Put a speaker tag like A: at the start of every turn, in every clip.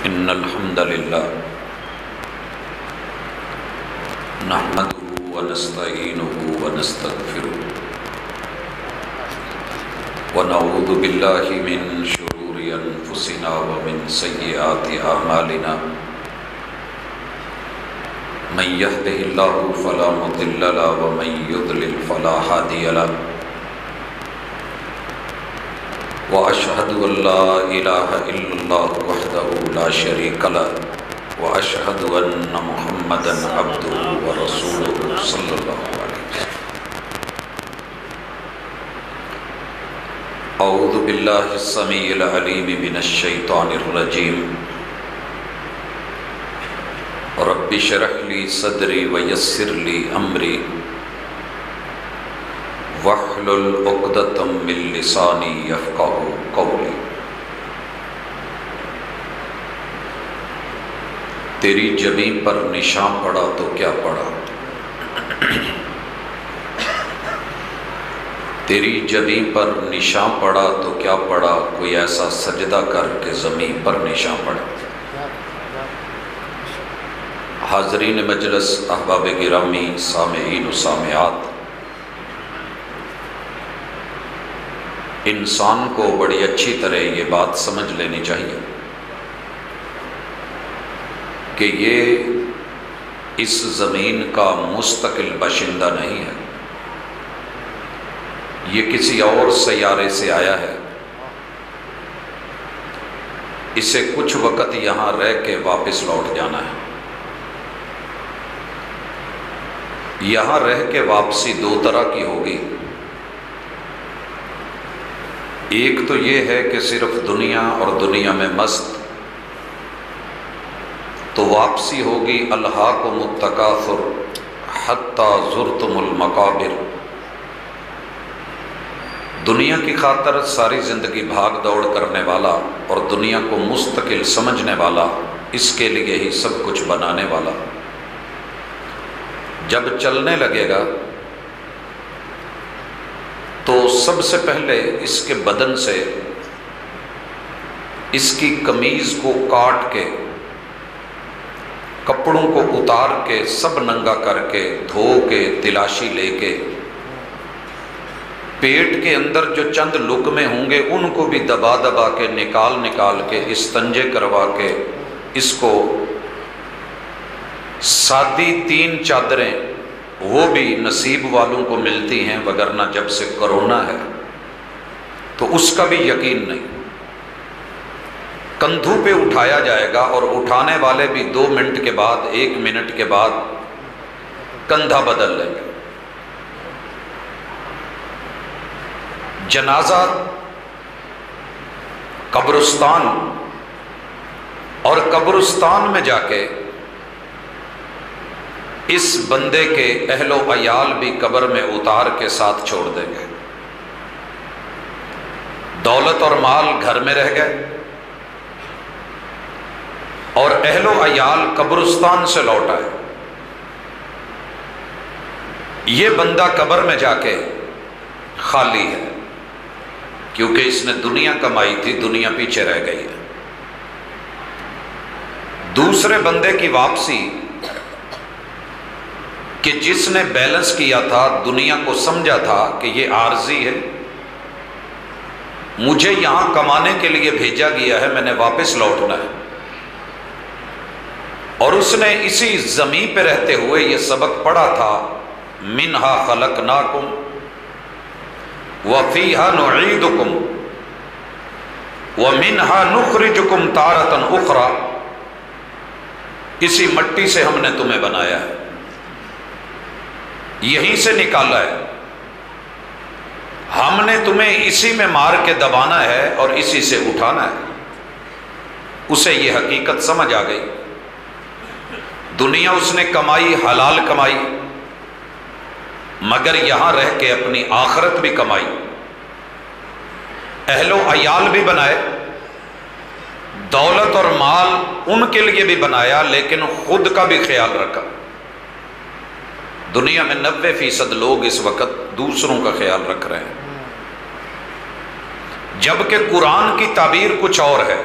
A: إن الحمد لله نحمده ونستعينه ونستغفره ونعوذ بالله من شرور أنفسنا ومن سيئات أعمالنا من يهده الله فلا مضل له ومن يضلل فلا هادي له وأشهد أن لا إله إلا الله وحده لا شريك له وأشهد أن محمدًا عبده ورسوله صلى الله عليه وسلم. أعوذ بالله السميع العليم من الشيطان الرجيم. رب اشرح لي صدري ويسر لي أمري واحلل عقدة من لساني يفقهوا قولي. تیری جبیں پر نشان پڑا تو کیا پڑا، تیری جبیں پر نشان پڑا تو کیا پڑا، کوئی ایسا سجدہ کر کے زمین پر نشان پڑا. حاضرین مجلس، احباب گرامی، سامعین و سامعات، انسان کو بڑی اچھی طرح یہ بات سمجھ لینی چاہیے کہ یہ اس زمین کا مستقل باشندہ نہیں ہے، یہ کسی اور سیارے سے آیا ہے. اسے کچھ وقت یہاں رہ کے واپس لوٹ جانا ہے. یہاں رہ کے واپسی دو طرح کی ہوگی. ایک تو یہ ہے کہ صرف دنیا اور دنیا میں مست، تو واپسی ہوگی الہاکم التکاثر حتی زرتم المقابر. دنیا کی خاطر ساری زندگی بھاگ دوڑ کرنے والا اور دنیا کو مستقل سمجھنے والا، اس کے لیے ہی سب کچھ بنانے والا، جب چلنے لگے گا تو سب سے پہلے اس کے بدن سے اس کی قمیض کو کاٹ کے، کپڑوں کو اتار کے، سب ننگا کر کے، دھو کے، تلاشی لے کے، پیٹ کے اندر جو چند لقمے ہوں گے ان کو بھی دبا دبا کے، نکال کے، استنجے کروا کے، اس کو سادی 3 چادریں وہ بھی نصیب والوں کو ملتی ہیں، وگرنہ جب سے کرونا ہے تو اس کا بھی یقین نہیں. کندھوں پہ اٹھایا جائے گا اور اٹھانے والے بھی 2 منٹ کے بعد، 1 منٹ کے بعد کندھا بدل لیں گے. جنازہ قبرستان، اور قبرستان میں جا کے اس بندے کے اہل و عیال بھی قبر میں اتار کے ساتھ چھوڑ دیں گے. دولت اور مال گھر میں رہ گئے اور اہل و عیال قبرستان سے لوٹ آئے. یہ بندہ قبر میں جا کے خالی ہے، کیونکہ اس نے دنیا کمائی تھی، دنیا پیچھے رہ گئی ہے. دوسرے بندے کی واپسی کہ جس نے بیلنس کیا تھا، دنیا کو سمجھا تھا کہ یہ عارضی ہے، مجھے یہاں کمانے کے لیے بھیجا گیا ہے، میں نے واپس لوٹنا ہے، اور اس نے اسی زمین پہ رہتے ہوئے یہ سبق پڑھا تھا، منہا خلقناکم وفیہا نعیدکم ومنہا نخرجکم تارۃ اخری. اسی مٹی سے ہم نے تمہیں بنایا ہے، یہیں سے نکالا ہے، ہم نے تمہیں اسی میں مار کے دبانا ہے اور اسی سے اٹھانا ہے. اسے یہ حقیقت سمجھ آ گئی. دنیا اس نے کمائی، حلال کمائی، مگر یہاں رہ کے اپنی آخرت بھی کمائی، اہل و عیال بھی بنائے، دولت اور مال ان کے لیے بھی بنایا، لیکن خود کا بھی خیال رکھا. دنیا میں 90% لوگ اس وقت دوسروں کا خیال رکھ رہے ہیں، جبکہ قرآن کی تعبیر کچھ اور ہے.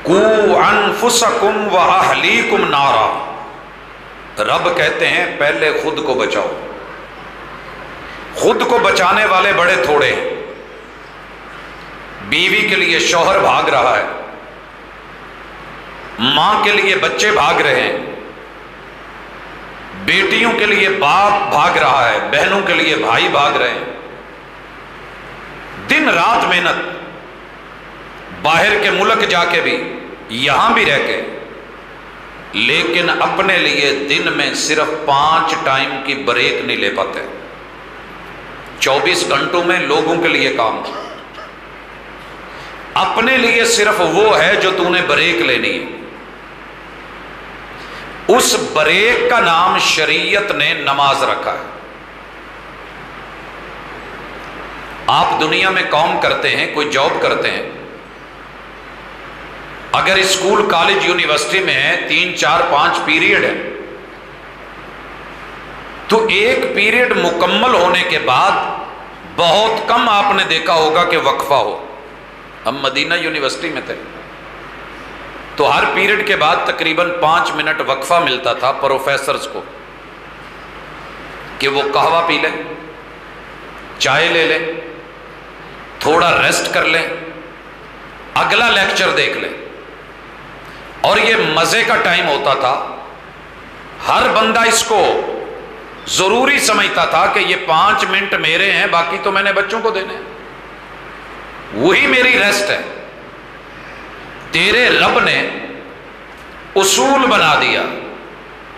A: قوا انفسکم واہلیکم نارا، رب کہتے ہیں پہلے خود کو بچاؤ۔ خود کو بچانے والے بڑے تھوڑے ہیں۔ بیوی کے لیے شوہر بھاگ رہا ہے، ماں کے لیے بچے بھاگ رہے ہیں، بیٹیوں کے لیے باپ بھاگ رہا ہے، بہنوں کے لیے بھائی بھاگ رہے ہیں، دن رات محنت، باہر کے ملک جا کے بھی، یہاں بھی رہ کے، لیکن اپنے لیے دن میں صرف 5 ٹائم کی بریک نہیں لے پاتے۔ 24 گھنٹوں میں لوگوں کے لیے کام، اپنے لیے صرف وہ ہے جو تو نے بریک لینی ہے۔ اس بریک کا نام شریعت نے نماز رکھا ہے۔ آپ دنیا میں کام کرتے ہیں، کوئی جاب کرتے ہیں، اگر اسکول کالج یونیورسٹی میں ہے 3 4 5 پیریڈ ہے، تو ایک پیریڈ مکمل ہونے کے بعد بہت کم آپ نے دیکھا ہوگا کہ وقفہ ہو۔ ہم مدینہ یونیورسٹی میں تھے تو ہر پیریڈ کے بعد تقریباً 5 منٹ وقفہ ملتا تھا پروفیسرز کو کہ وہ قہوہ پی لیں، چائے لے لیں، تھوڑا ریسٹ کر لیں، اگلا لیکچر دیکھ لیں۔ اور یہ مزے کا ٹائم ہوتا تھا، ہر بندہ اس کو ضروری سمجھتا تھا کہ یہ 5 منٹ میرے ہیں، باقی تو میں نے بچوں کو دینے ہیں، وہی میری ریسٹ ہے۔ تیرے رب نے اصول بنا دیا،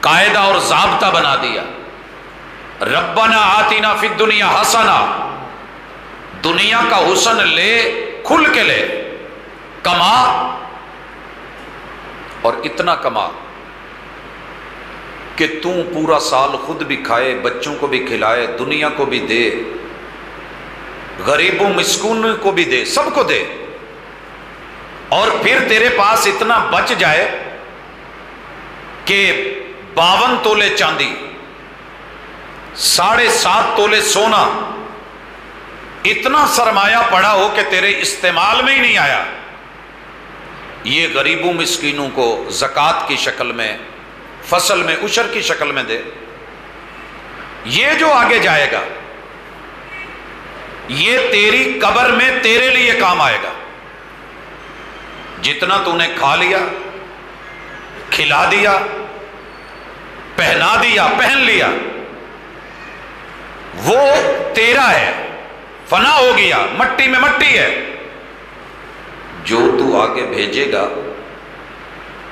A: قاعدہ اور ضابطہ بنا دیا۔ ربنا آتنا فی الدنیا حسنہ، دنیا کا حسن لے، کھل کے لے، کما، اور اتنا کما کہ تو پورا سال خود بھی کھائے، بچوں کو بھی کھلائے، دنیا کو بھی دے، غریبوں مسکینوں کو بھی دے، سب کو دے، اور پھر تیرے پاس اتنا بچ جائے کہ 52 تولے چاندی، 7.5 تولے سونا، اتنا سرمایہ پڑا ہو کہ تیرے استعمال میں ہی نہیں آیا، یہ غریبوں مسکینوں کو زکوٰۃ کی شکل میں، فصل میں عشر کی شکل میں دے۔ یہ جو آگے جائے گا یہ تیری قبر میں تیرے لیے کام آئے گا۔ جتنا تو نے کھا لیا، کھلا دیا، پہنا دیا، پہن لیا، وہ تیرا ہے، فنا ہو گیا، مٹی میں مٹی ہے۔ جو تو آگے بھیجے گا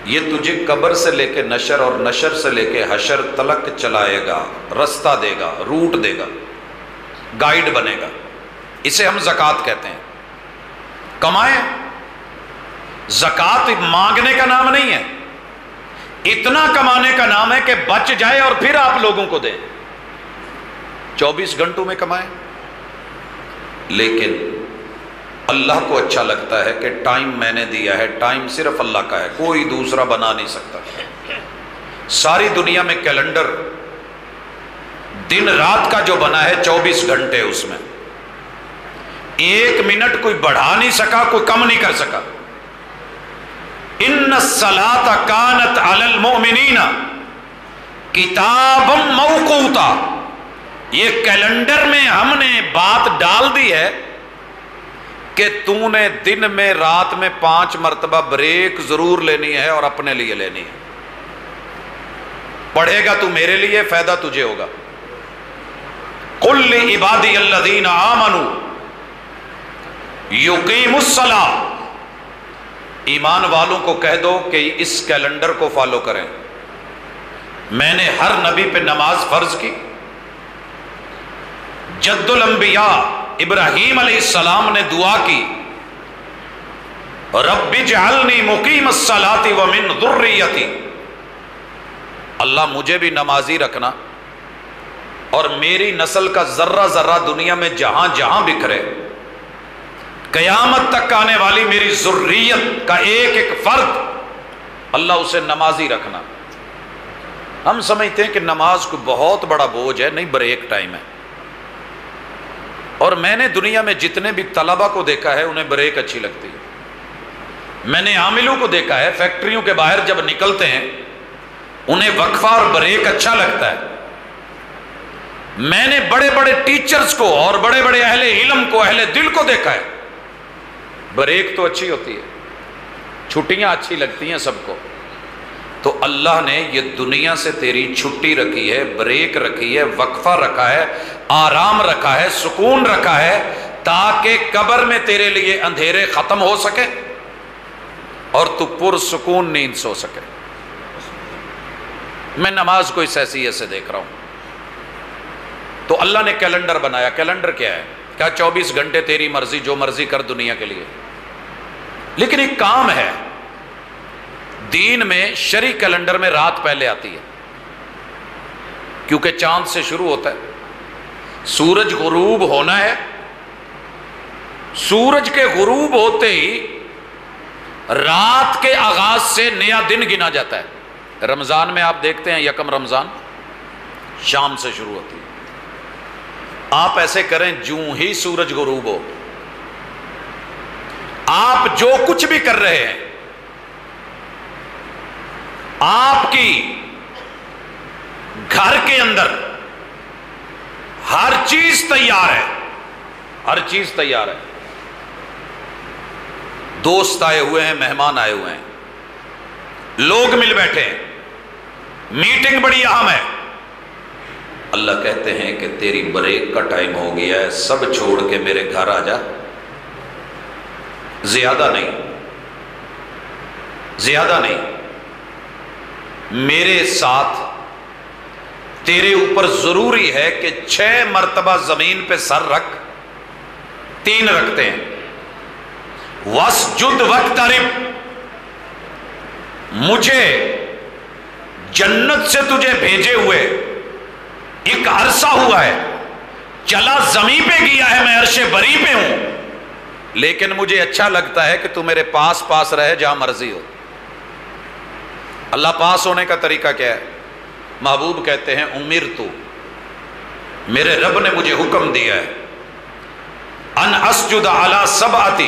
A: یہ تجھے قبر سے لے کے نشر اور نشر سے لے کے حشر تلک چلائے گا، رستہ دے گا، روٹ دے گا، گائیڈ بنے گا۔ اسے ہم زکوٰۃ کہتے ہیں۔ کمائیں، زکوٰۃ مانگنے کا نام نہیں ہے، اتنا کمانے کا نام ہے کہ بچ جائے اور پھر آپ لوگوں کو دیں۔ 24 گھنٹوں میں کمائیں، لیکن اللہ کو اچھا لگتا ہے کہ ٹائم میں نے دیا ہے، ٹائم صرف اللہ کا ہے، کوئی دوسرا بنا نہیں سکتا۔ ساری دنیا میں کیلنڈر دن رات کا جو بنا ہے 24 گھنٹے، اس میں 1 منٹ کوئی بڑھا نہیں سکا، کوئی کم نہیں کر سکا۔ ان الصلاۃ کانت علی المؤمنین کتابا موقوتا، یہ کیلنڈر میں ہم نے بات ڈال دی ہے کہ تو نے دن میں رات میں 5 مرتبہ بریک ضرور لینی ہے اور اپنے لیے لینی ہے۔ پڑھے گا تو میرے لیے، فائدہ تجھے ہوگا۔ قل لعبادی الذین آمنوا یقیموا الصلاۃ، ایمان والوں کو کہہ دو کہ اس کیلنڈر کو فالو کریں۔ میں نے ہر نبی پہ نماز فرض کی۔ جد الانبیاء ابراہیم علیہ السلام نے دعا کی، رب اجعلنی مقیم الصلاۃ ومن ذریتی، اللہ مجھے بھی نمازی رکھنا اور میری نسل کا ذرہ ذرہ دنیا میں جہاں جہاں بکھرے، قیامت تک آنے والی میری ذریت کا ایک ایک فرد اللہ اسے نمازی رکھنا۔ ہم سمجھتے ہیں کہ نماز کو بہت بڑا بوجھ ہے، نہیں، بریک ٹائم ہے۔ اور میں نے دنیا میں جتنے بھی طلبہ کو دیکھا ہے انہیں بریک اچھی لگتی ہے۔ میں نے عاملوں کو دیکھا ہے فیکٹریوں کے باہر جب نکلتے ہیں انہیں وقفہ اور بریک اچھا لگتا ہے. میں نے بڑے بڑے ٹیچرز کو اور بڑے بڑے اہل علم کو، اہل دل کو دیکھا ہے، بریک تو اچھی ہوتی ہے، چھٹیاں اچھی لگتی ہیں سب کو. تو اللہ نے یہ دنیا سے تیری چھٹی رکھی ہے، بریک رکھی ہے، وقفہ رکھا ہے، آرام رکھا ہے، سکون رکھا ہے، تاکہ قبر میں تیرے لیے اندھیرے ختم ہو سکے اور تو پرسکون نیند سو سکے. میں نماز کو اس حیثیت سے دیکھ رہا ہوں. تو اللہ نے کیلنڈر بنایا. کیلنڈر کیا ہے؟ کیا 24 گھنٹے تیری مرضی، جو مرضی کر دنیا کے لیے. لیکن ایک کام ہے دین میں، شرعی کیلنڈر میں رات پہلے آتی ہے کیونکہ چاند سے شروع ہوتا ہے. سورج غروب ہونا ہے، سورج کے غروب ہوتے ہی رات کے آغاز سے نیا دن گنا جاتا ہے. رمضان میں آپ دیکھتے ہیں یکم رمضان شام سے شروع ہوتی ہے. آپ ایسے کریں جوں ہی سورج غروب ہو، آپ جو کچھ بھی کر رہے ہیں، آپ کی گھر کے اندر ہر چیز تیار ہے، ہر چیز تیار ہے. دوست آئے ہوئے ہیں، مہمان آئے ہوئے ہیں، لوگ مل بیٹھے ہیں، میٹنگ بڑی اہم ہے. اللہ کہتے ہیں کہ تیری بریک کا ٹائم ہو گیا ہے، سب چھوڑ کے میرے گھر آ جا. زیادہ نہیں، زیادہ نہیں، میرے ساتھ تیرے اوپر ضروری ہے کہ 6 مرتبہ زمین پہ سر رکھ. 3 رکھتے ہیں. وَاسْجُدْ وَاقْتَرِب، مجھے جنت سے تجھے بھیجے ہوئے ایک عرصہ ہوا ہے، چلا زمین پہ گیا ہے، میں عرش بری پہ ہوں، لیکن مجھے اچھا لگتا ہے کہ تو میرے پاس پاس رہے جہاں مرضی ہو. اللہ پاس ہونے کا طریقہ کیا ہے؟ محبوب کہتے ہیں امرتو، میرے رب نے مجھے حکم دیا ہے، ان اسجد علی 7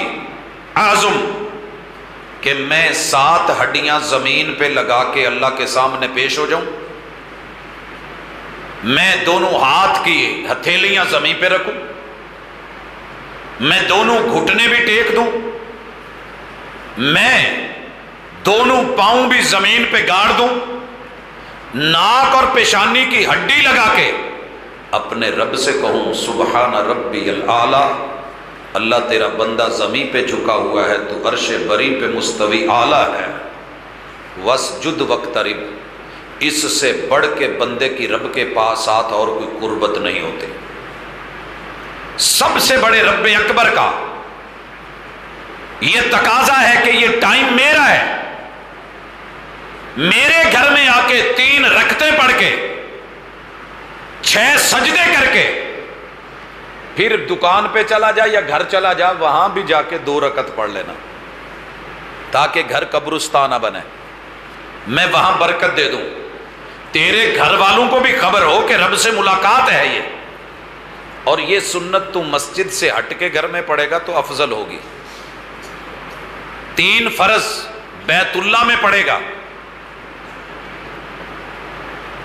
A: اعظم، کہ میں 7 ہڈیاں زمین پہ لگا کے اللہ کے سامنے پیش ہو جاؤں. میں دونوں ہاتھ کی ہتھیلیاں زمین پہ رکھوں، میں دونوں گھٹنے بھی ٹیک دوں، میں دونوں پاؤں بھی زمین پہ گاڑ دوں، ناک اور پیشانی کی ہڈی لگا کے اپنے رب سے کہوں سبحان ربی الاعلی، اللہ تیرا بندہ زمین پہ جھکا ہوا ہے، تو عرش بری پہ مستوی اعلیٰ ہے. وَاسْجُدْ وَاقْتَرِب، اس سے بڑھ کے بندے کی رب کے پاس ساتھ اور کوئی قربت نہیں ہوتی. سب سے بڑے رب اکبر کا یہ تقاضا ہے کہ یہ ٹائم میرا ہے، میرے گھر میں آ کے 3 رکعتیں پڑھ کے 6 سجدے کر کے پھر دکان پہ چلا جا یا گھر چلا جا، وہاں بھی جا کے 2 رکعت پڑھ لینا تاکہ گھر قبرستان نہ بنے. میں وہاں برکت دے دوں، تیرے گھر والوں کو بھی خبر ہو کہ رب سے ملاقات ہے یہ. اور یہ سنت تو مسجد سے ہٹ کے گھر میں پڑھے گا تو افضل ہوگی. 3 فرض بیت اللہ میں پڑھے گا،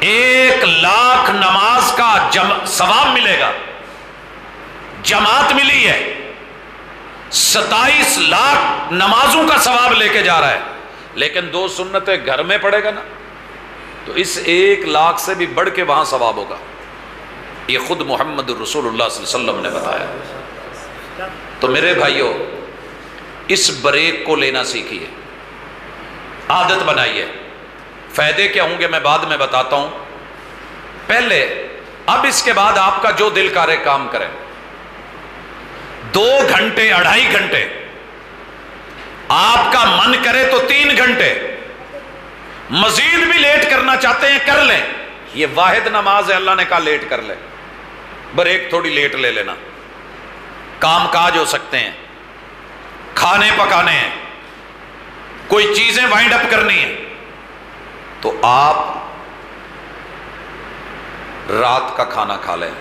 A: 1,00,000 نماز کا ثواب ملے گا. جماعت ملی ہے، 27 لاکھ نمازوں کا ثواب لے کے جا رہا ہے، لیکن 2 سنتیں گھر میں پڑھے گا نا تو اس 1,00,000 سے بھی بڑھ کے وہاں ثواب ہوگا. یہ خود محمد رسول اللہ صلی اللہ علیہ وسلم نے بتایا. تو میرے بھائیوں، اس بریک کو لینا سیکھیے، عادت بنائیے. فائدے کیا ہوں گے میں بعد میں بتاتا ہوں. پہلے اب اس کے بعد آپ کا جو دل کرے کام کریں. 2 گھنٹے 2.5 گھنٹے، آپ کا من کرے تو 3 گھنٹے، مزید بھی لیٹ کرنا چاہتے ہیں کر لیں. یہ واحد نماز ہے، اللہ نے کہا لیٹ کر لے. بریک تھوڑی لیٹ لے لینا، کام کاج ہو سکتے ہیں، کھانے پکانے ہیں، کوئی چیزیں وائنڈ اپ کرنی ہیں، تو آپ رات کا کھانا کھا لیں.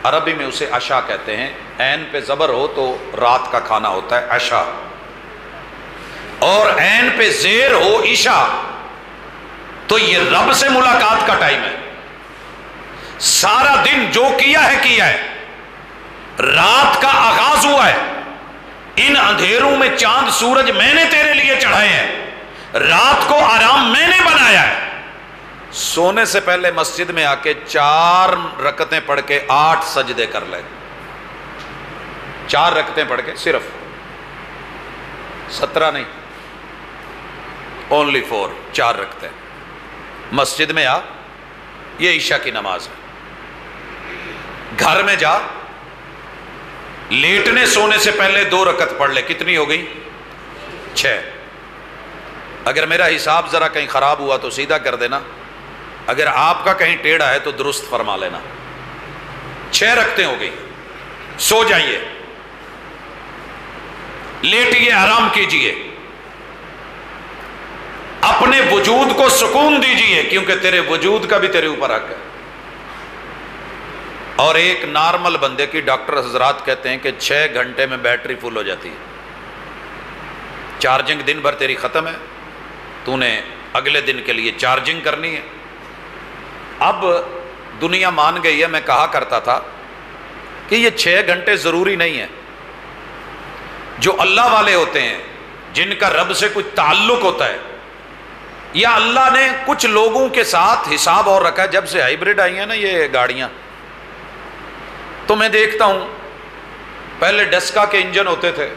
A: عربی میں اسے عشاء کہتے ہیں، عین پہ زبر ہو تو رات کا کھانا ہوتا ہے عشاء. اور عین پہ زیر ہو عشاء، تو یہ رب سے ملاقات کا ٹائم ہے۔ سارا دن جو کیا ہے، رات کا آغاز ہوا ہے، ان اندھیروں میں چاند سورج میں نے تیرے لیے چڑھائے ہیں، رات کو آرام میں نے بنایا ہے۔ سونے سے پہلے مسجد میں آ کے 4 رکعتیں پڑھ کے 8 سجدے کر لے، 4 رکعتیں پڑھ کے، صرف 17 نہیں، only 4 رکعتیں مسجد میں آ، یہ عشاء کی نماز ہے۔ گھر میں جا، لیٹنے سونے سے پہلے 2 رکعت پڑھ لے، کتنی ہو گئی؟ 6۔ اگر میرا حساب ذرا کہیں خراب ہوا تو سیدھا کر دینا، اگر آپ کا کہیں ٹیڑھا ہے تو درست فرما لینا۔ 6 رکعتیں ہو گئی، سو جائیے، لیٹیے، آرام کیجئے، اپنے وجود کو سکون دیجئے، کیونکہ تیرے وجود کا بھی تیرے اوپر حق ہے۔ اور ایک نارمل بندے کی ڈاکٹر حضرات کہتے ہیں کہ 6 گھنٹے میں بیٹری فل ہو جاتی ہے، چارجنگ دن بھر تیری ختم ہے، تو نے اگلے دن کے لیے چارجنگ کرنی ہے۔ اب دنیا مان گئی ہے، میں کہا کرتا تھا کہ یہ 6 گھنٹے ضروری نہیں ہے۔ جو اللہ والے ہوتے ہیں، جن کا رب سے کچھ تعلق ہوتا ہے، یا اللہ نے کچھ لوگوں کے ساتھ حساب اور رکھا ہے، جب سے ہائیبرڈ آئی ہیں نا یہ گاڑیاں، تو میں دیکھتا ہوں پہلے ڈسکا کے انجن ہوتے تھے،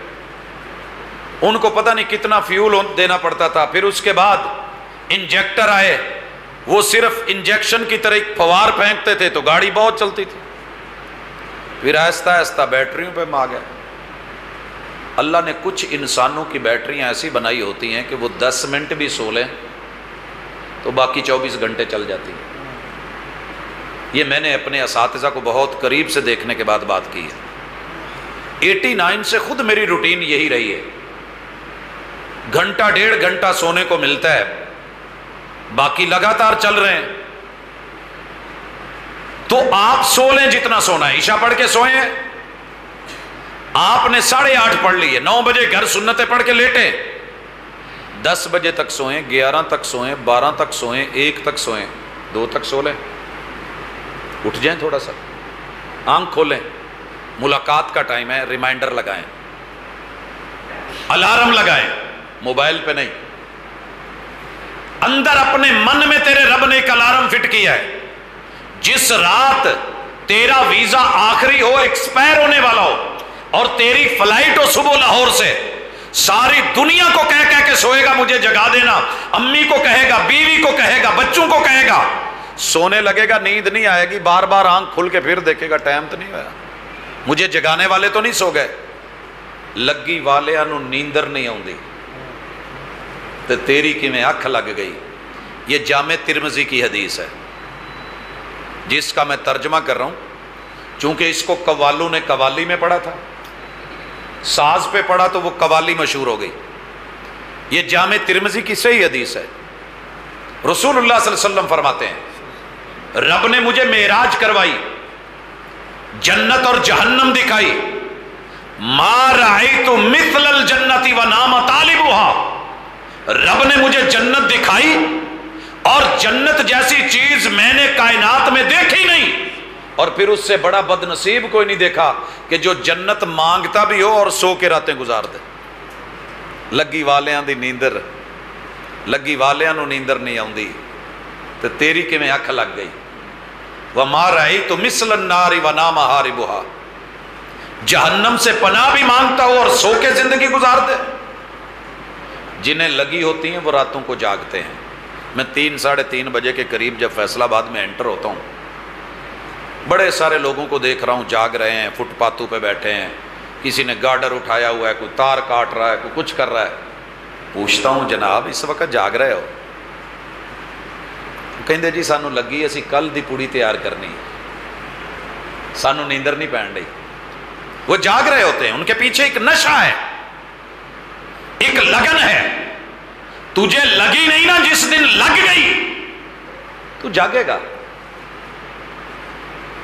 A: ان کو پتہ نہیں کتنا فیول دینا پڑتا تھا، پھر اس کے بعد انجیکٹر آئے، وہ صرف انجیکشن کی طرح ایک فوار پھینکتے تھے تو گاڑی بہت چلتی تھی، پھر آہستہ آہستہ بیٹریوں پہ آ گئے۔ اللہ نے کچھ انسانوں کی بیٹریاں ایسی بنائی ہوتی ہیں کہ وہ 10 منٹ بھی سو لیں تو باقی 24 گھنٹے چل جاتی ہیں۔ یہ میں نے اپنے اساتذہ کو بہت قریب سے دیکھنے کے بعد بات کی ہے۔ 89 سے خود میری روٹین یہی رہی ہے، گھنٹہ 1.5 گھنٹہ سونے کو ملتا ہے، باقی لگاتار چل رہے ہیں۔ تو آپ سو لیں جتنا سونا ہے، عشاء پڑھ کے سوئیں، آپ نے 8:30 پڑھ لی ہے، 9 بجے گھر سنتیں پڑھ کے لیٹیں، 10 بجے تک سوئیں، 11 تک سوئیں، 12 تک سوئیں، 1 تک سوئیں، 2 تک سو لیں، اٹھ جائیں، تھوڑا سا آنکھ کھولیں، ملاقات کا ٹائم ہے، ریمائنڈر لگائیں، الارم لگائیں، موبائل پہ نہیں، اندر اپنے من میں تیرے رب نے ایک الارم فٹ کیا ہے، جس رات تیرا ویزا آخری ہو، ایکسپائر ہونے والا ہو، اور تیری فلائٹ ہو صبح لاہور سے، ساری دنیا کو کہہ کے سوئے گا مجھے جگا دینا، امی کو کہے گا، بیوی کو کہے گا، بچوں کو کہے گا، سونے لگے گا، نیند نہیں آئے گی، بار بار آنکھ کھل کے پھر دیکھے گا ٹائم تو نہیں ہوا، مجھے جگانے والے تو نہیں سو گئے، لگی والیاں نو نیندر نہیں آؤندی تے تیری کی میں اکھ لگ گئی۔ یہ جامع ترمذی کی حدیث ہے جس کا میں ترجمہ کر رہا ہوں، چونکہ اس کو قوالوں نے قوالی میں پڑھا تھا، ساز پہ پڑھا تو وہ قوالی مشہور ہو گئی۔ یہ جامع ترمذی کی صحیح حدیث ہے۔ رسول اللہ صلی اللہ علیہ وسلم فرماتے ہیں، رب نے مجھے معراج کروائی، جنت اور جہنم دکھائی، ما رأیت مثل الجنت ونام طالبها، رب نے مجھے جنت دکھائی اور جنت جیسی چیز میں نے کائنات میں دیکھی نہیں، اور پھر اس سے بڑا بد نصیب کوئی نہیں دیکھا کہ جو جنت مانگتا بھی ہو اور سو کے راتیں گزار دے۔ لگی والیاں دی نیندر، لگی والیاں نو نیندر نہیں آؤندی تو تیری کہ میں اکھ لگ گئی۔ وَمَا رَأَيْتُ مِثْلَ النَّارِ وَنَامَ حَارِبُهَا، جہنم سے پناہ بھی مانگتا ہو اور سو کے زندگی گزار دے۔ جنہیں لگی ہوتی ہیں وہ راتوں کو جاگتے ہیں۔ میں 3 ساڑھے 3 بجے کے قریب جب فیصل آباد میں انٹر ہوتا ہوں، بڑے سارے لوگوں کو دیکھ رہا ہوں جاگ رہے ہیں، فٹ پاتھوں پہ بیٹھے ہیں، کسی نے گارڈر اٹھایا ہوا ہے، کوئی تار کاٹ رہا ہے، کوئی کچھ کر رہا ہے۔ پوچھتا ہوں جناب اس وقت جاگ رہے ہو؟ کہندے جی سانو لگی اسی کل دی پوڑی تیار کرنی، سانو نیندر نہیں پہن رہی۔ وہ جاگ رہے ہوتے ہیں، ان کے پیچھے ایک نشہ ہے، ایک لگن ہے۔ تجھے لگی نہیں نا، جس دن لگ گئی تو جاگے گا۔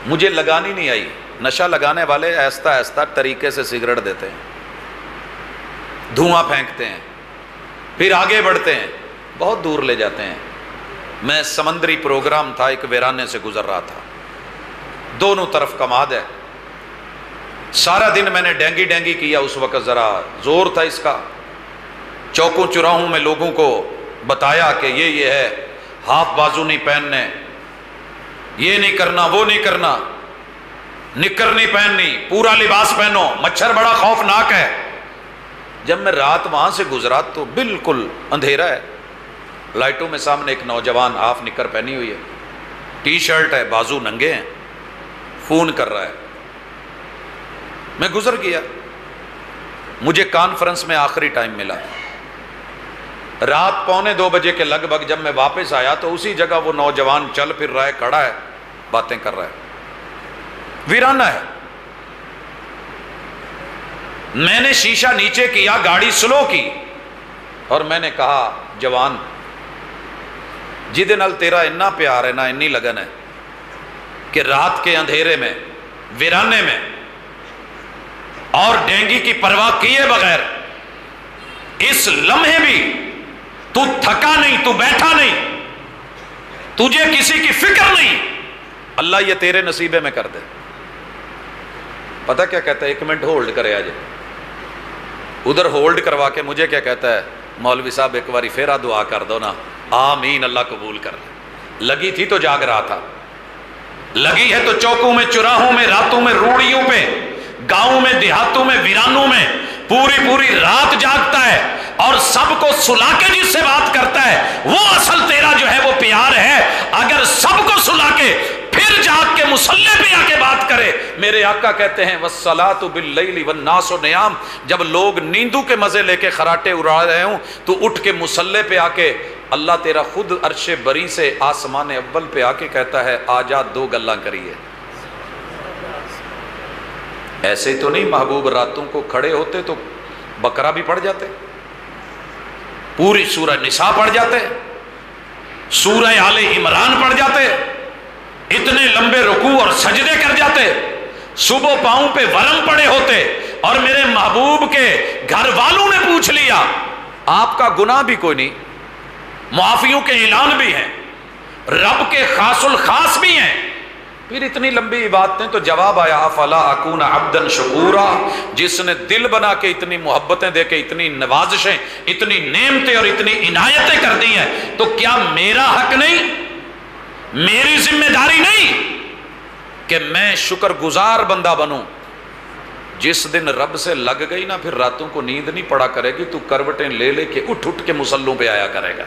A: مجھے لگانی نہیں آئی۔ نشہ لگانے والے آہستہ آہستہ طریقے سے سگریٹ دیتے ہیں، دھواں پھینکتے ہیں، پھر آگے بڑھتے ہیں، بہت دور لے جاتے ہیں۔ میں سمندری پروگرام تھا، ایک ویرانے سے گزر رہا تھا، دونوں طرف کماد ہے، سارا دن میں نے ڈینگی ڈینگی کیا، اس وقت ذرا زور تھا اس کا، چوکوں چراہوں میں لوگوں کو بتایا کہ یہ ہے، ہاف بازو نہیں پہننے، یہ نہیں کرنا، وہ نہیں کرنا، نکر نہیں پہننی، پورا لباس پہنو، مچھر بڑا خوفناک ہے۔ جب میں رات وہاں سے گزرا تو بالکل اندھیرا ہے، لائٹوں میں سامنے ایک نوجوان ہاف نکر پہنی ہوئی ہے، ٹی شرٹ ہے، بازو ننگے ہیں، فون کر رہا ہے۔ میں گزر گیا، مجھے کانفرنس میں آخری ٹائم ملا، رات 1:45 بجے کے لگ بھگ جب میں واپس آیا تو اسی جگہ وہ نوجوان چل پھر رہا ہے، کھڑا ہے، باتیں کر رہا ہے، ویرانہ ہے۔ میں نے شیشہ نیچے کیا، گاڑی سلو کی، اور میں نے کہا جوان جہدے نال تیرا اتنا پیار ہے نا، اتنی لگن ہے کہ رات کے اندھیرے میں ویرانے میں اور ڈینگی کی پرواہ کیے بغیر اس لمحے بھی تو تھکا نہیں، تو بیٹھا نہیں، تجھے کسی کی فکر نہیں، اللہ یہ تیرے نصیبے میں کر دے۔ پتہ کیا کہتا ہے؟ 1 منٹ ہولڈ کرے آج، ادھر ہولڈ کروا کے مجھے کیا کہتا ہے؟ مولوی صاحب ایک باری پھر دعا کر دو نا، آمین، اللہ قبول کر لے۔ لگی تھی تو جاگ رہا تھا، لگی ہے تو چوکوں میں، چراہوں میں، راتوں میں، روڑیوں پہ، گاؤں میں، دیہاتوں میں، ویرانوں میں پوری رات جاگتا ہے، اور سب کو سلا کے جس سے بات کرتا ہے وہ اصل تیرا جو ہے وہ پیار ہے۔ اگر سب کو سلا کے پھر جاگ کے مصلی پہ آ کے بات کرے، میرے آقا کہتے ہیں وَالصَّلَاةُ بِاللَّيْلِ وَالنَّاسُ نِيَامٌ، جب لوگ نیندوں کے مزے لے کے خراٹے اڑا رہے ہوں تو اٹھ کے مصلی پہ آ کے اللہ تیرا خود عرش بری سے آسمان اول پہ آ کے کہتا ہے آجا 2 گلاں کریے۔ ایسے تو نہیں محبوب راتوں کو کھڑے ہوتے تو بقرہ بھی پڑھ جاتے، پوری سورہ نساء پڑھ جاتے، سورہ آل عمران پڑھ جاتے، اتنے لمبے رکوع اور سجدے کر جاتے، صبح پاؤں پہ ورم پڑے ہوتے، اور میرے محبوب کے گھر والوں نے پوچھ لیا آپ کا گناہ بھی کوئی نہیں، معافیوں کے اعلان بھی ہیں، رب کے خاص الخاص بھی ہیں، پھر اتنی لمبی عبادتیں، تو جواب آیا افلا اکون عبدا شکورا، جس نے دل بنا کے اتنی محبتیں دے کے اتنی نوازشیں، اتنی نعمتیں اور اتنی عنایتیں کر دی ہیں، تو کیا میرا حق نہیں، میری ذمہ داری نہیں کہ میں شکر گزار بندہ بنوں؟ جس دن رب سے لگ گئی نا، پھر راتوں کو نیند نہیں پڑا کرے گی، تو کروٹیں لے لے کے اٹھ کے مسلوں پہ آیا کرے گا،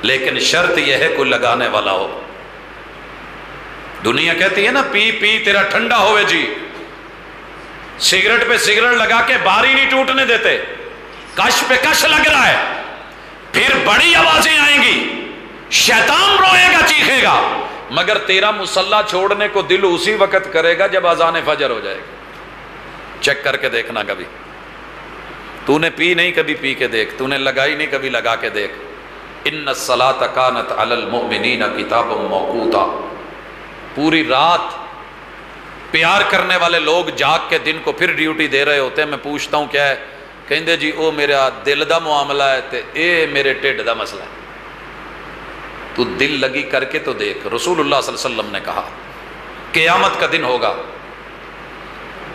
A: لیکن شرط یہ ہے کوئی لگانے والا ہو۔ دنیا کہتی ہے نا پی پی تیرا ٹھنڈا ہوئے جی، سگریٹ پہ سگریٹ لگا کے باری نہیں ٹوٹنے دیتے، کش پہ کش لگ رہا ہے، پھر بڑی آوازیں آئیں گی، شیطان روئے گا، چیخے گا، مگر تیرا مصلی چھوڑنے کو دل اسی وقت کرے گا جب اذان فجر ہو جائے گا۔ چیک کر کے دیکھنا، کبھی تو نے پی نہیں، کبھی پی کے دیکھ، تو نے لگائی نہیں، کبھی لگا کے دیکھ۔ ان الصلاۃ کانت علی المؤمنین کتابا موقوتا، پوری رات پیار کرنے والے لوگ جاگ کے دن کو پھر ڈیوٹی دے رہے ہوتے ہیں۔ میں پوچھتا ہوں کیا ہے؟ کہندے جی او میرا دل دا معاملہ ہے تے اے میرے ٹھڈ دا مسئلہ ہے۔ تو دل لگی کر کے تو دیکھ، رسول اللہ صلی اللہ علیہ وسلم نے کہا قیامت کا دن ہوگا،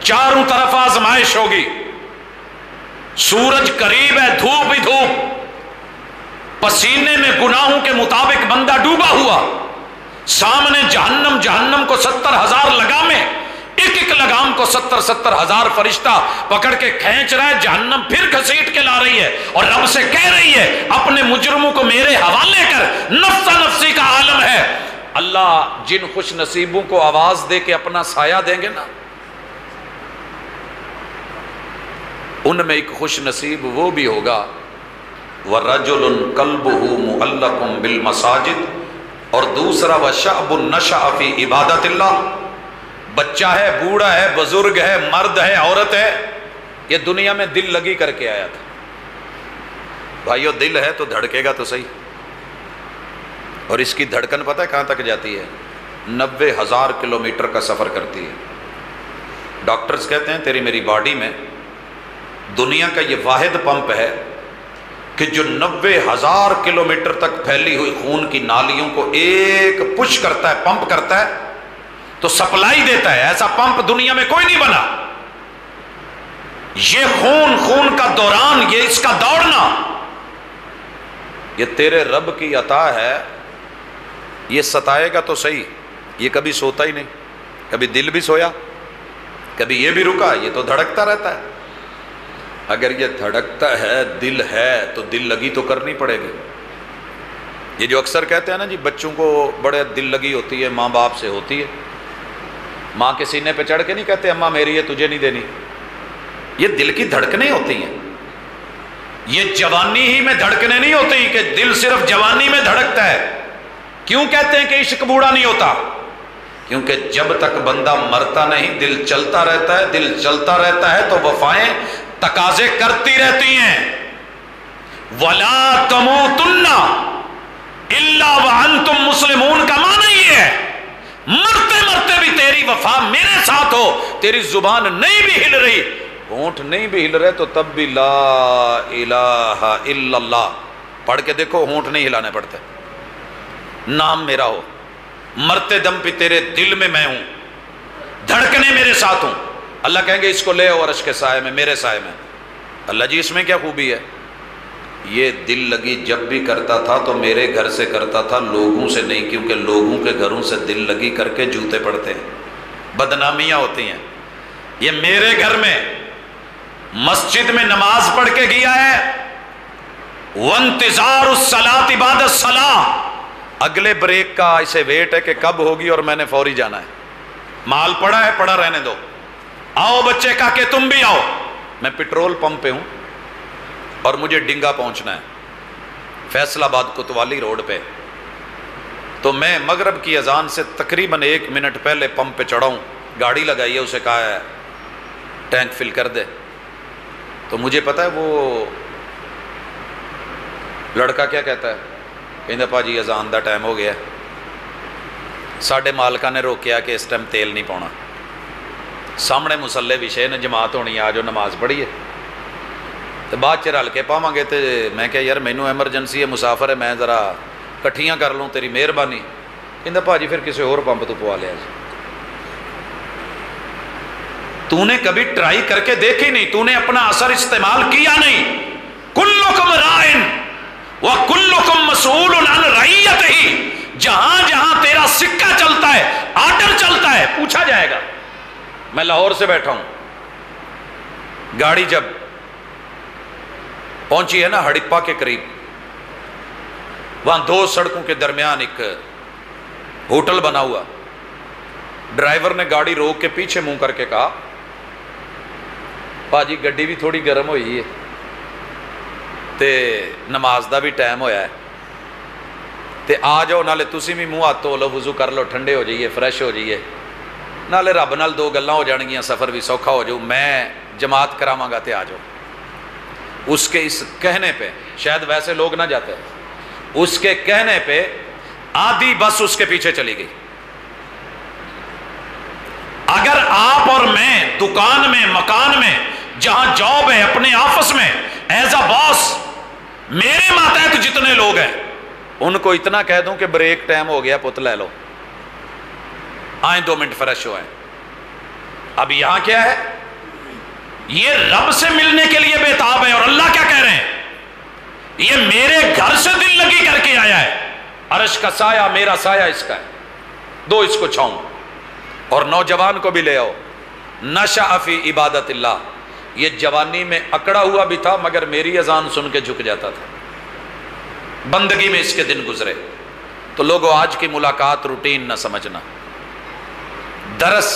A: چاروں طرف آزمائش ہوگی، سورج قریب ہے، دھوپ ہی دھوپ، پسینے میں گناہوں کے مطابق بندہ ڈوبا ہوا، سامنے جہنم، جہنم کو 70,000 لگامیں، ایک ایک لگام کو 70,000 فرشتہ پکڑ کے کھینچ رہا ہے، جہنم پھر گھسیٹ کے لا رہی ہے، اور رب سے کہہ رہی ہے اپنے مجرموں کو میرے حوالے کر، نفسا نفسی کا عالم ہے۔ اللہ جن خوش نصیبوں کو آواز دے کے اپنا سایہ دیں گے نا، ان میں ایک خوش نصیب وہ بھی ہوگا وَرَجُلٌ قَلْبُهُ مُعَلَّقٌ بِالْمَسَاجِدِ، اور دوسرا وَشَعْبٌ نَشَأَ فِي عِبَادَةِ اللَّهِ، بچہ ہے، بوڑھا ہے، بزرگ ہے، مرد ہے، عورت ہے، یہ دنیا میں دل لگی کر کے آیا تھا۔ بھائیو دل ہے تو دھڑکے گا تو صحیح، اور اس کی دھڑکن پتہ ہے کہاں تک جاتی ہے؟ 90,000 کلومیٹر کا سفر کرتی ہے۔ ڈاکٹرز کہتے ہیں تیری میری باڈی میں دنیا کا یہ واحد پمپ ہے کہ جو 90,000 کلومیٹر تک پھیلی ہوئی خون کی نالیوں کو ایک پش کرتا ہے، پمپ کرتا ہے تو سپلائی دیتا ہے، ایسا پمپ دنیا میں کوئی نہیں بنا۔ یہ خون کا دوران، یہ اس کا دوڑنا، یہ تیرے رب کی عطا ہے۔ یہ ستائے گا تو صحیح، یہ کبھی سوتا ہی نہیں، کبھی دل بھی سویا، کبھی یہ بھی رکا، یہ تو دھڑکتا رہتا ہے۔ اگر یہ دھڑکتا ہے، دل ہے، تو دل لگی تو کرنی پڑے گی۔ یہ جو اکثر کہتے ہیں نا جی بچوں کو بڑے دل لگی ہوتی ہے، ماں باپ سے ہوتی ہے، ماں کے سینے پہ چڑھ کے نہیں کہتے اماں میری ہے تجھے نہیں دینی، یہ دل کی دھڑکنیں ہوتی ہیں۔ یہ جوانی ہی میں دھڑکنے نہیں ہوتی کہ دل صرف جوانی میں دھڑکتا ہے۔ کیوں کہتے ہیں کہ عشق بوڑھا نہیں ہوتا؟ کیونکہ جب تک بندہ مرتا نہیں دل چلتا رہتا ہے، دل چلتا رہتا ہے تو وفائیں تقاضے کرتی رہتی ہیں۔ وَلَا تَمُوتُنَّ إِلَّا وَأَنْتُمْ مُسْلِمُونَ کا معنی یہ ہے مرتے مرتے بھی تیری وفا میرے ساتھ ہو۔ تیری زبان نہیں بھی ہل رہی، ہونٹ نہیں بھی ہل رہے، تو تب بھی لا الہ الا اللہ پڑھ کے دیکھو، ہونٹ نہیں ہلانے پڑتے، نام میرا ہو، مرتے دم پہ تیرے دل میں ہوں، دھڑکنے میرے ساتھ ہوں۔ اللہ کہیں گے اس کو لے آؤ عرش کے سائے میں، میرے سائے میں۔ اللہ جی اس میں کیا خوبی ہے؟ یہ دل لگی جب بھی کرتا تھا تو میرے گھر سے کرتا تھا، لوگوں سے نہیں، کیونکہ لوگوں کے گھروں سے دل لگی کر کے جوتے پڑتے ہیں، بدنامیاں ہوتی ہیں۔ یہ میرے گھر میں مسجد میں نماز پڑھ کے گیا ہے، وانتظار الصلاۃ بعد الصلاۃ، اگلے بریک کا اسے ویٹ ہے کہ کب ہوگی اور میں نے فوری جانا ہے۔ مال پڑا ہے، پڑا رہنے دو، آؤ بچے کا کہ تم بھی آؤ۔ میں پٹرول پمپ پہ ہوں اور مجھے ڈنگا پہنچنا ہے، فیصل آباد کوتوالی روڈ پہ، تو میں مغرب کی اذان سے تقریباً 1 منٹ پہلے پمپ پہ چڑھا ہوں، گاڑی لگائی ہے، اسے کہا ہے ٹینک فل کر دے۔ تو مجھے پتا ہے وہ لڑکا کیا کہتا ہے، کہتا پاجی اذان دا ٹائم ہو گیا، ساڈے مالکا نے روکیا کہ اس ٹائم تیل نہیں پاؤنا، سامنے مسلے وشے نے جماعت ہونی، آ جو نماز پڑھی ہے تو بعد چ رل کے پاواں گے۔ تو میں کہا یار مینوں ایمرجنسی ہے، مسافر ہے، میں ذرا کٹھیاں کر لوں، تیری مہربانی۔ کہتا پاجی پھر کسی اور پمپ تو پوا لیا جی۔ تو نے کبھی ٹرائی کر کے دیکھی نہیں، تو نے اپنا اثر استعمال کیا نہیں۔ کلکم رائن وکلکم مسئول عن رعیتہ، جہاں جہاں تیرا سکہ چلتا ہے، آرڈر چلتا ہے، پوچھا جائے گا۔ میں لاہور سے بیٹھا ہوں، گاڑی جب پہنچی ہے نا ہڑپا کے قریب، وہاں 2 سڑکوں کے درمیان ایک ہوٹل بنا ہوا، ڈرائیور نے گاڑی روک کے پیچھے منہ کر کے کہا پاجی گڈی بھی تھوڑی گرم ہوئی ہے تے نماز دا بھی ٹائم ہویا ہے تے آ جاؤ، نالے تسی بھی منہ ہاتھ دھو لو، وضو کر لو، ٹھنڈے ہو جائیے، فریش ہو جائیے، نالے رب نال 2 گلاں ہو جان گیاں، سفر بھی سوکھا ہو جاؤ، میں جماعت کراواں گا تے آ جاؤ۔ اس کے اس کہنے پہ، شاید ویسے لوگ نہ جاتے، اس کے کہنے پہ آدھی بس اس کے پیچھے چلی گئی۔ اگر آپ اور میں دکان میں، مکان میں، جہاں جاب ہے، اپنے آفس میں، ایز اے باس، میرے ماتحت جتنے لوگ ہیں ان کو اتنا کہہ دوں کہ بریک ٹائم ہو گیا، پت لے لو، آئیں 2 منٹ فریش ہوئے۔ اب یہاں کیا ہے؟ یہ رب سے ملنے کے لیے بےتاب ہے، اور اللہ کیا کہہ رہے ہیں؟ یہ میرے گھر سے دل لگی کر کے آیا ہے، عرش کا سایہ میرا سایہ اس کا ہے، دو اس کو چھاؤں۔ اور نوجوان کو بھی لے آؤ، نشأ فی عبادت اللہ، یہ جوانی میں اکڑا ہوا بھی تھا مگر میری اذان سن کے جھک جاتا تھا، بندگی میں اس کے دن گزرے۔ تو لوگوں آج کی ملاقات روٹین نہ سمجھنا، درس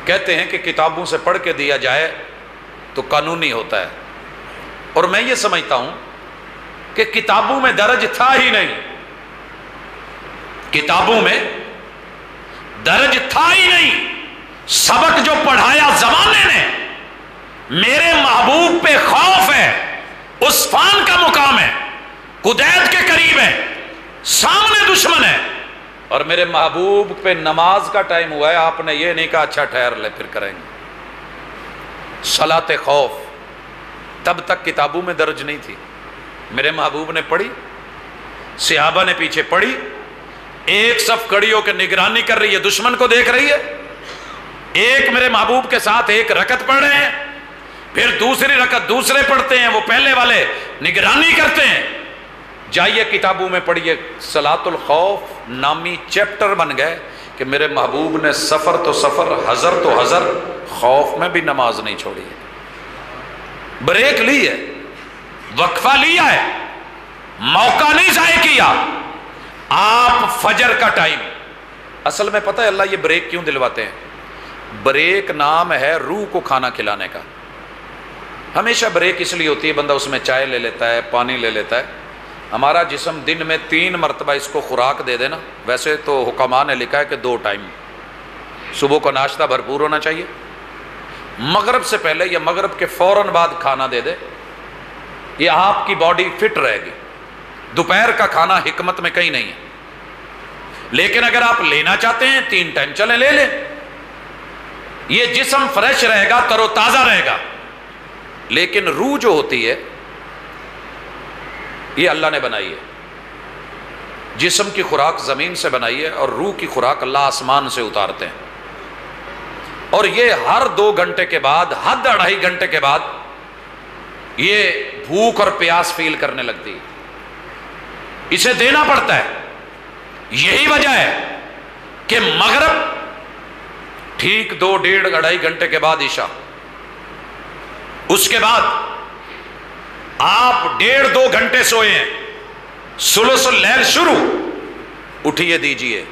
A: کہتے ہیں کہ کتابوں سے پڑھ کے دیا جائے تو قانونی ہوتا ہے، اور میں یہ سمجھتا ہوں کہ کتابوں میں درج تھا ہی نہیں، کتابوں میں درج تھا ہی نہیں۔ سبق جو پڑھایا زمانے نے، میرے محبوب پہ خوف ہے، عثفان کا مقام ہے، قدید کے قریب ہے، سامنے دشمن ہے، اور میرے محبوب پہ نماز کا ٹائم ہوا ہے، آپ نے یہ نہیں کہا اچھا ٹھہر لے پھر کریں گے۔ صلاۃ خوف، تب تک کتابوں میں درج نہیں تھی. میرے محبوب نے پڑھی، صحابہ نے پیچھے پڑھی، ایک صف کھڑی ہو کے نگرانی کر رہی ہے، دشمن کو دیکھ رہی ہے. ایک میرے محبوب کے ساتھ ایک رکعت پڑھ رہے ہیں، پھر دوسری رکعت دوسرے پڑھتے ہیں، وہ پہلے والے نگرانی کرتے ہیں. جائیے کتابوں میں پڑھیے، صلاۃ الخوف نامی چیپٹر بن گئے کہ میرے محبوب نے سفر تو سفر، حضر تو حضر، خوف میں بھی نماز نہیں چھوڑی ہے. بریک لی ہے، وقفہ لیا ہے، موقع نہیں ضائع کیا. آپ فجر کا ٹائم، اصل میں پتہ ہے اللہ یہ بریک کیوں دلواتے ہیں؟ بریک نام ہے روح کو کھانا کھلانے کا. ہمیشہ بریک اس لیے ہوتی ہے بندہ اس میں چائے لے لیتا ہے، پانی لے لیتا ہے. ہمارا جسم دن میں 3 مرتبہ اس کو خوراک دے دینا. ویسے تو حکماء نے لکھا ہے کہ 2 ٹائم، صبح کو ناشتہ بھرپور ہونا چاہیے، مغرب سے پہلے یا مغرب کے فوراً بعد کھانا دے دے، یہ آپ کی باڈی فٹ رہے گی. دوپہر کا کھانا حکمت میں کہیں نہیں ہے، لیکن اگر آپ لینا چاہتے ہیں 3 ٹائم چلیں لے لیں، یہ جسم فریش رہے گا، تر و تازہ رہے گا. لیکن روح جو ہوتی ہے یہ اللہ نے بنائی ہے. جسم کی خوراک زمین سے بنائی ہے اور روح کی خوراک اللہ آسمان سے اتارتے ہیں. اور یہ ہر 2 گھنٹے کے بعد، حد 2.5 گھنٹے کے بعد یہ بھوک اور پیاس فیل کرنے لگتی ہے. اسے دینا پڑتا ہے. یہی وجہ ہے کہ مغرب ٹھیک 2 ڈیڑھ 2.5 گھنٹے کے بعد عشاء، اس کے بعد آپ 1.5-2 گھنٹے سوئے ہیں، ثلث اللیل شروع، اٹھیے دیجئے.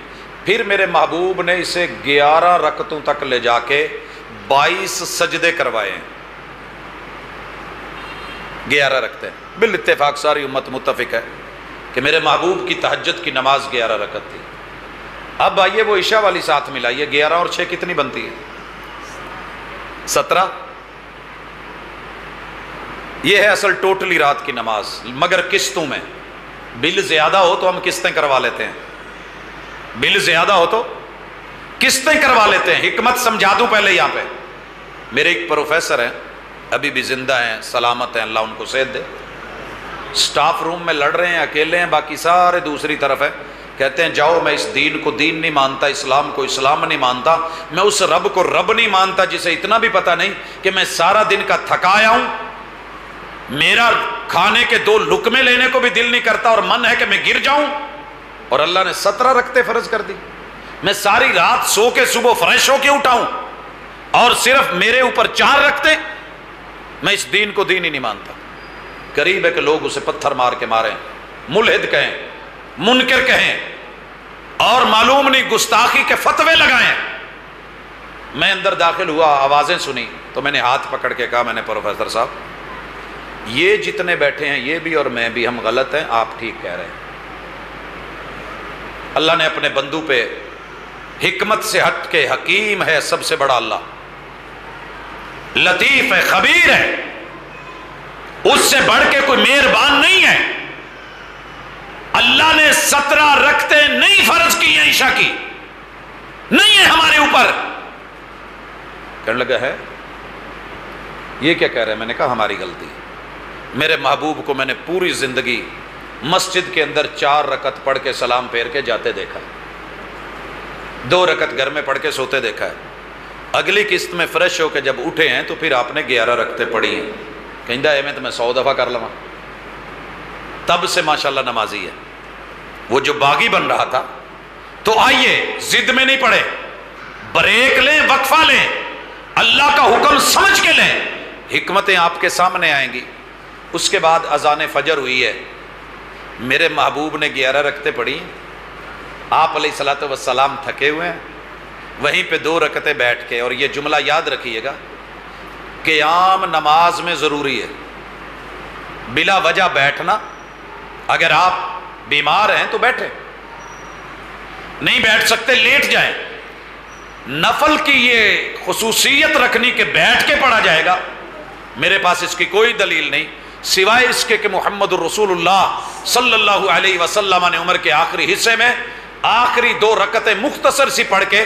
A: پھر میرے محبوب نے اسے 11 رکعتوں تک لے جا کے 22 سجدے کروائے ہیں. 11 رکعتیں، بالاتفاق ساری امت متفق ہے کہ میرے محبوب کی تہجد کی نماز 11 رکعت تھی. اب آئیے وہ عشاء والی ساتھ ملائیے، 11 اور 6 کتنی بنتی ہے؟ 17. یہ ہے اصل ٹوٹلی رات کی نماز، مگر قسطوں میں. بل زیادہ ہو تو ہم قسطیں کروا لیتے ہیں، بل زیادہ ہو تو قسطیں کروا لیتے ہیں. حکمت سمجھا دوں پہلے یہاں پہ. میرے ایک پروفیسر ہیں، ابھی بھی زندہ ہیں، سلامت ہیں، اللہ ان کو صحت دے. سٹاف روم میں لڑ رہے ہیں، اکیلے ہیں، باقی سارے دوسری طرف ہے. کہتے ہیں جاؤ، میں اس دین کو دین نہیں مانتا، اسلام کو اسلام نہیں مانتا، میں اس رب کو رب نہیں مانتا جسے اتنا بھی پتہ نہیں کہ میں سارا دن کا تھکا آیا ہوں، میرا کھانے کے 2 لقمے لینے کو بھی دل نہیں کرتا اور من ہے کہ میں گر جاؤں. اور اللہ نے 17 رکعتیں فرض کر دی. میں ساری رات سو کے صبح فریش ہو کے اٹھاؤں اور صرف میرے اوپر 4 رکعتیں. میں اس دین کو دین ہی نہیں مانتا. قریب ہے کہ لوگ اسے پتھر مار کے ماریں، ملحد کہیں، منکر کہیں، اور معلوم نہیں گستاخی کے فتوے لگائیں. میں اندر داخل ہوا، آوازیں سنی تو میں نے ہاتھ پکڑ کے کہا، میں نے پروفیسر صاحب یہ جتنے بیٹھے ہیں یہ بھی اور میں بھی، ہم غلط ہیں، آپ ٹھیک کہہ رہے ہیں. اللہ نے اپنے بندوں پہ حکمت سے ہٹ کے، حکیم ہے سب سے بڑا اللہ، لطیف ہے، خبیر ہے، اس سے بڑھ کے کوئی مہربان نہیں ہے. اللہ نے 17 رکعتیں نہیں فرض کی ہیں عشاء کی، نہیں ہے ہمارے اوپر. کہنے لگا ہے یہ کیا کہہ رہے ہیں؟ میں نے کہا ہماری غلطی. میرے محبوب کو میں نے پوری زندگی مسجد کے اندر 4 رکعت پڑھ کے سلام پھیر کے جاتے دیکھا ہے، 2 رکعت گھر میں پڑھ کے سوتے دیکھا ہے. اگلی قسط میں فریش ہو کے جب اٹھے ہیں تو پھر آپ نے 11 رکعتیں پڑھی ہیں. کہندہ ہے میں تو میں 100 دفعہ کر لوں. تب سے ماشاءاللہ نمازی ہے. وہ جو باغی بن رہا تھا، تو آئیے ضد میں نہیں پڑے، بریک لیں، وقفہ لیں، اللہ کا حکم سمجھ کے لیں، حکمتیں آپ کے سامنے آئیں گی. اس کے بعد اذان فجر ہوئی ہے، میرے محبوب نے 11 رکعتیں پڑھی. آپ علیہ الصلوۃ والسلام تھکے ہوئے ہیں، وہیں پہ 2 رکعتیں بیٹھ کے. اور یہ جملہ یاد رکھیے گا، قیام نماز میں ضروری ہے. بلا وجہ بیٹھنا، اگر آپ بیمار ہیں تو بیٹھیں، نہیں بیٹھ سکتے لیٹ جائیں. نفل کی یہ خصوصیت رکھنی کہ بیٹھ کے پڑھا جائے گا، میرے پاس اس کی کوئی دلیل نہیں سوائے اس کے کہ محمد الرسول اللہ صلی اللہ علیہ وسلم نے عمر کے آخری حصے میں آخری 2 رکعتیں مختصر سی پڑھ کے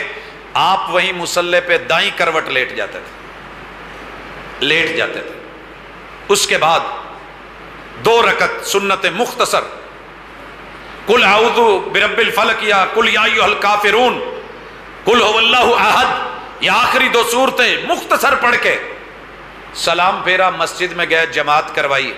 A: آپ وہیں مصلی پہ دائیں کروٹ لیٹ جاتے تھے. اس کے بعد 2 رکعت سنت مختصر، قل اعوذ برب الفلق یا قل یا ایھا الکافرون، قل هو اللہ احد، یہ آخری 2 صورتیں مختصر پڑھ کے سلام پھیرا، مسجد میں گئے، جماعت کروائی۔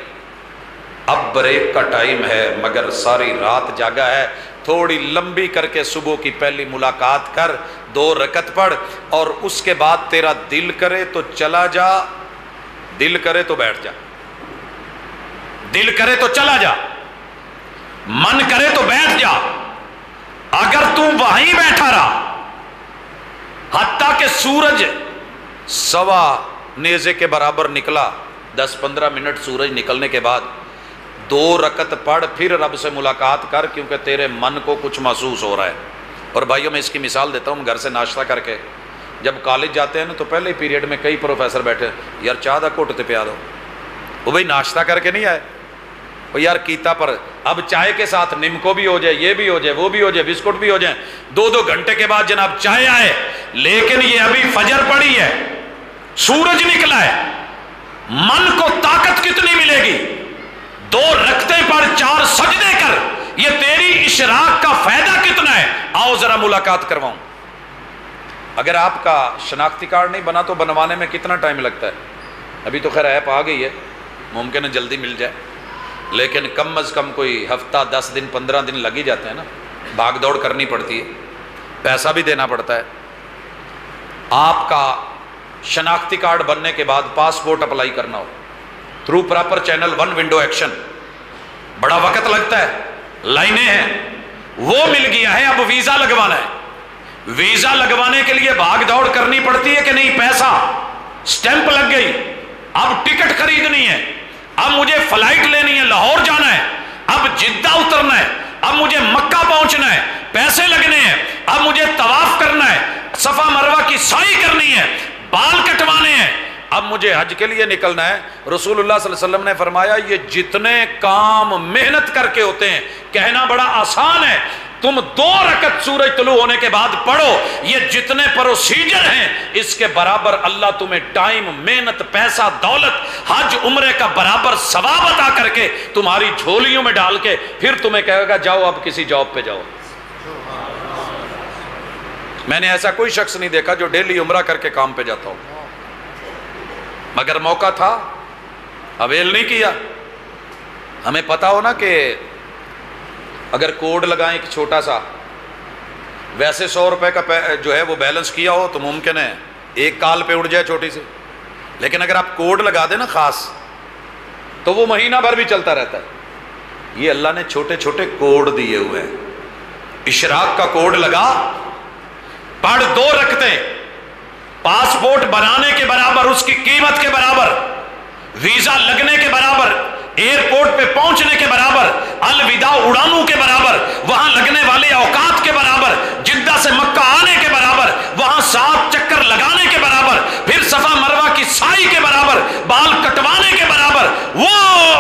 A: اب بریک کا ٹائم ہے مگر ساری رات جاگا ہے، تھوڑی لمبی کر کے صبح کی پہلی ملاقات کر، 2 رکعت پڑھ، اور اس کے بعد تیرا دل کرے تو چلا جا، دل کرے تو بیٹھ جا، دل کرے تو چلا جا، من کرے تو بیٹھ جا۔ اگر تو وہیں بیٹھا رہا حتیٰ کہ سورج 1.25 نیزے کے برابر نکلا، 10-15 منٹ سورج نکلنے کے بعد 2 رکعت پڑھ، پھر رب سے ملاقات کر، کیونکہ تیرے من کو کچھ محسوس ہو رہا ہے۔ اور بھائیوں میں اس کی مثال دیتا ہوں، گھر سے ناشتہ کر کے جب کالج جاتے ہیں نا تو پہلے پیریڈ میں کئی پروفیسر بیٹھے، یار چاہ دا گھٹ تے پیا دو، وہ بھائی ناشتہ کر کے نہیں آئے، وہ یار کیتا پر اب چائے کے ساتھ نمکو بھی ہو جائے، یہ بھی ہو جائے، وہ بھی ہو جائے، بسکٹ بھی ہو جائیں، 2 گھنٹے کے بعد جناب چائے آئے، لیکن یہ ابھی فجر پڑی ہے، سورج نکلا ہے، من کو طاقت کتنی ملے گی؟ 2 رکعتیں پڑھ، 4 سجدے کر، یہ تیری اشراق کا فائدہ کتنا ہے؟ آؤ ذرا ملاقات کرواؤں۔ اگر آپ کا شناختی کارڈ نہیں بنا تو بنوانے میں کتنا ٹائم لگتا ہے؟ ابھی تو خیر ایپ آ گئی ہے، ممکن ہے جلدی مل جائے، لیکن کم از کم کوئی ہفتہ 10 دن 15 دن لگ ہی جاتے ہیں نا، بھاگ دوڑ کرنی پڑتی ہے، پیسہ بھی دینا پڑتا ہے۔ آپ کا شناختی کارڈ بننے کے بعد پاسپورٹ اپلائی کرنا ہو through proper channel 1 window action, بڑا وقت لگتا ہے، لائنیں ہیں، وہ مل گیا ہے، اب ویزا لگوانا ہے۔ ویزا لگوانے کے لیے بھاگ دوڑ کرنی پڑتی ہے کہ نہیں؟ پیسہ، سٹیمپ لگ گئی، اب ٹکٹ خریدنی ہے، اب مجھے فلائٹ لینی ہے، لاہور جانا ہے، اب جدہ اترنا ہے، اب مجھے مکہ پہنچنا ہے، پیسے لگنے ہیں، اب مجھے طواف کرنا ہے، صفا مروہ کی سعی کرنی ہے، بال کٹوانے ہیں، اب مجھے حج کے لیے نکلنا ہے۔ رسول اللہ صلی اللہ علیہ وسلم نے فرمایا یہ جتنے کام محنت کر کے ہوتے ہیں، کہنا بڑا آسان ہے، تم 2 رکعت سورج طلوع ہونے کے بعد پڑھو، یہ جتنے پروسیجر ہیں اس کے برابر اللہ تمہیں ٹائم، محنت، پیسہ، دولت، حج عمرے کا برابر ثواب عطا کر کے تمہاری جھولیوں میں ڈال کے پھر تمہیں کہے گا جاؤ اب کسی جاب پہ جاؤ۔ میں نے ایسا کوئی شخص نہیں دیکھا جو ڈیلی عمرہ کر کے کام پہ جاتا ہو، مگر موقع تھا، اویل نہیں کیا۔ ہمیں پتا ہو نا کہ اگر کوڈ لگائیں ایک چھوٹا سا، ویسے 100 روپے کا جو ہے وہ بیلنس کیا ہو تو ممکن ہے 1 کال پہ اڑ جائے چھوٹی سی، لیکن اگر آپ کوڈ لگا دیں نا خاص تو وہ مہینہ بھر بھی چلتا رہتا ہے۔ یہ اللہ نے چھوٹے چھوٹے کوڈ دیے ہوئے ہیں، اشراق کا کوڈ لگا، پڑھ 2 رکعتیں، پاسپورٹ بنانے کے برابر، اس کی قیمت کے برابر، ویزا لگنے کے برابر، ایئرپورٹ پہ پہنچنے کے برابر، الوداع اڑانوں کے برابر، وہاں لگنے والے اوقات کے برابر، جدہ سے مکہ آنے کے برابر، وہاں 7 چکر لگانے کے برابر، پھر صفا مروہ کی سعی کے برابر، بال کٹوانے کے برابر، وہ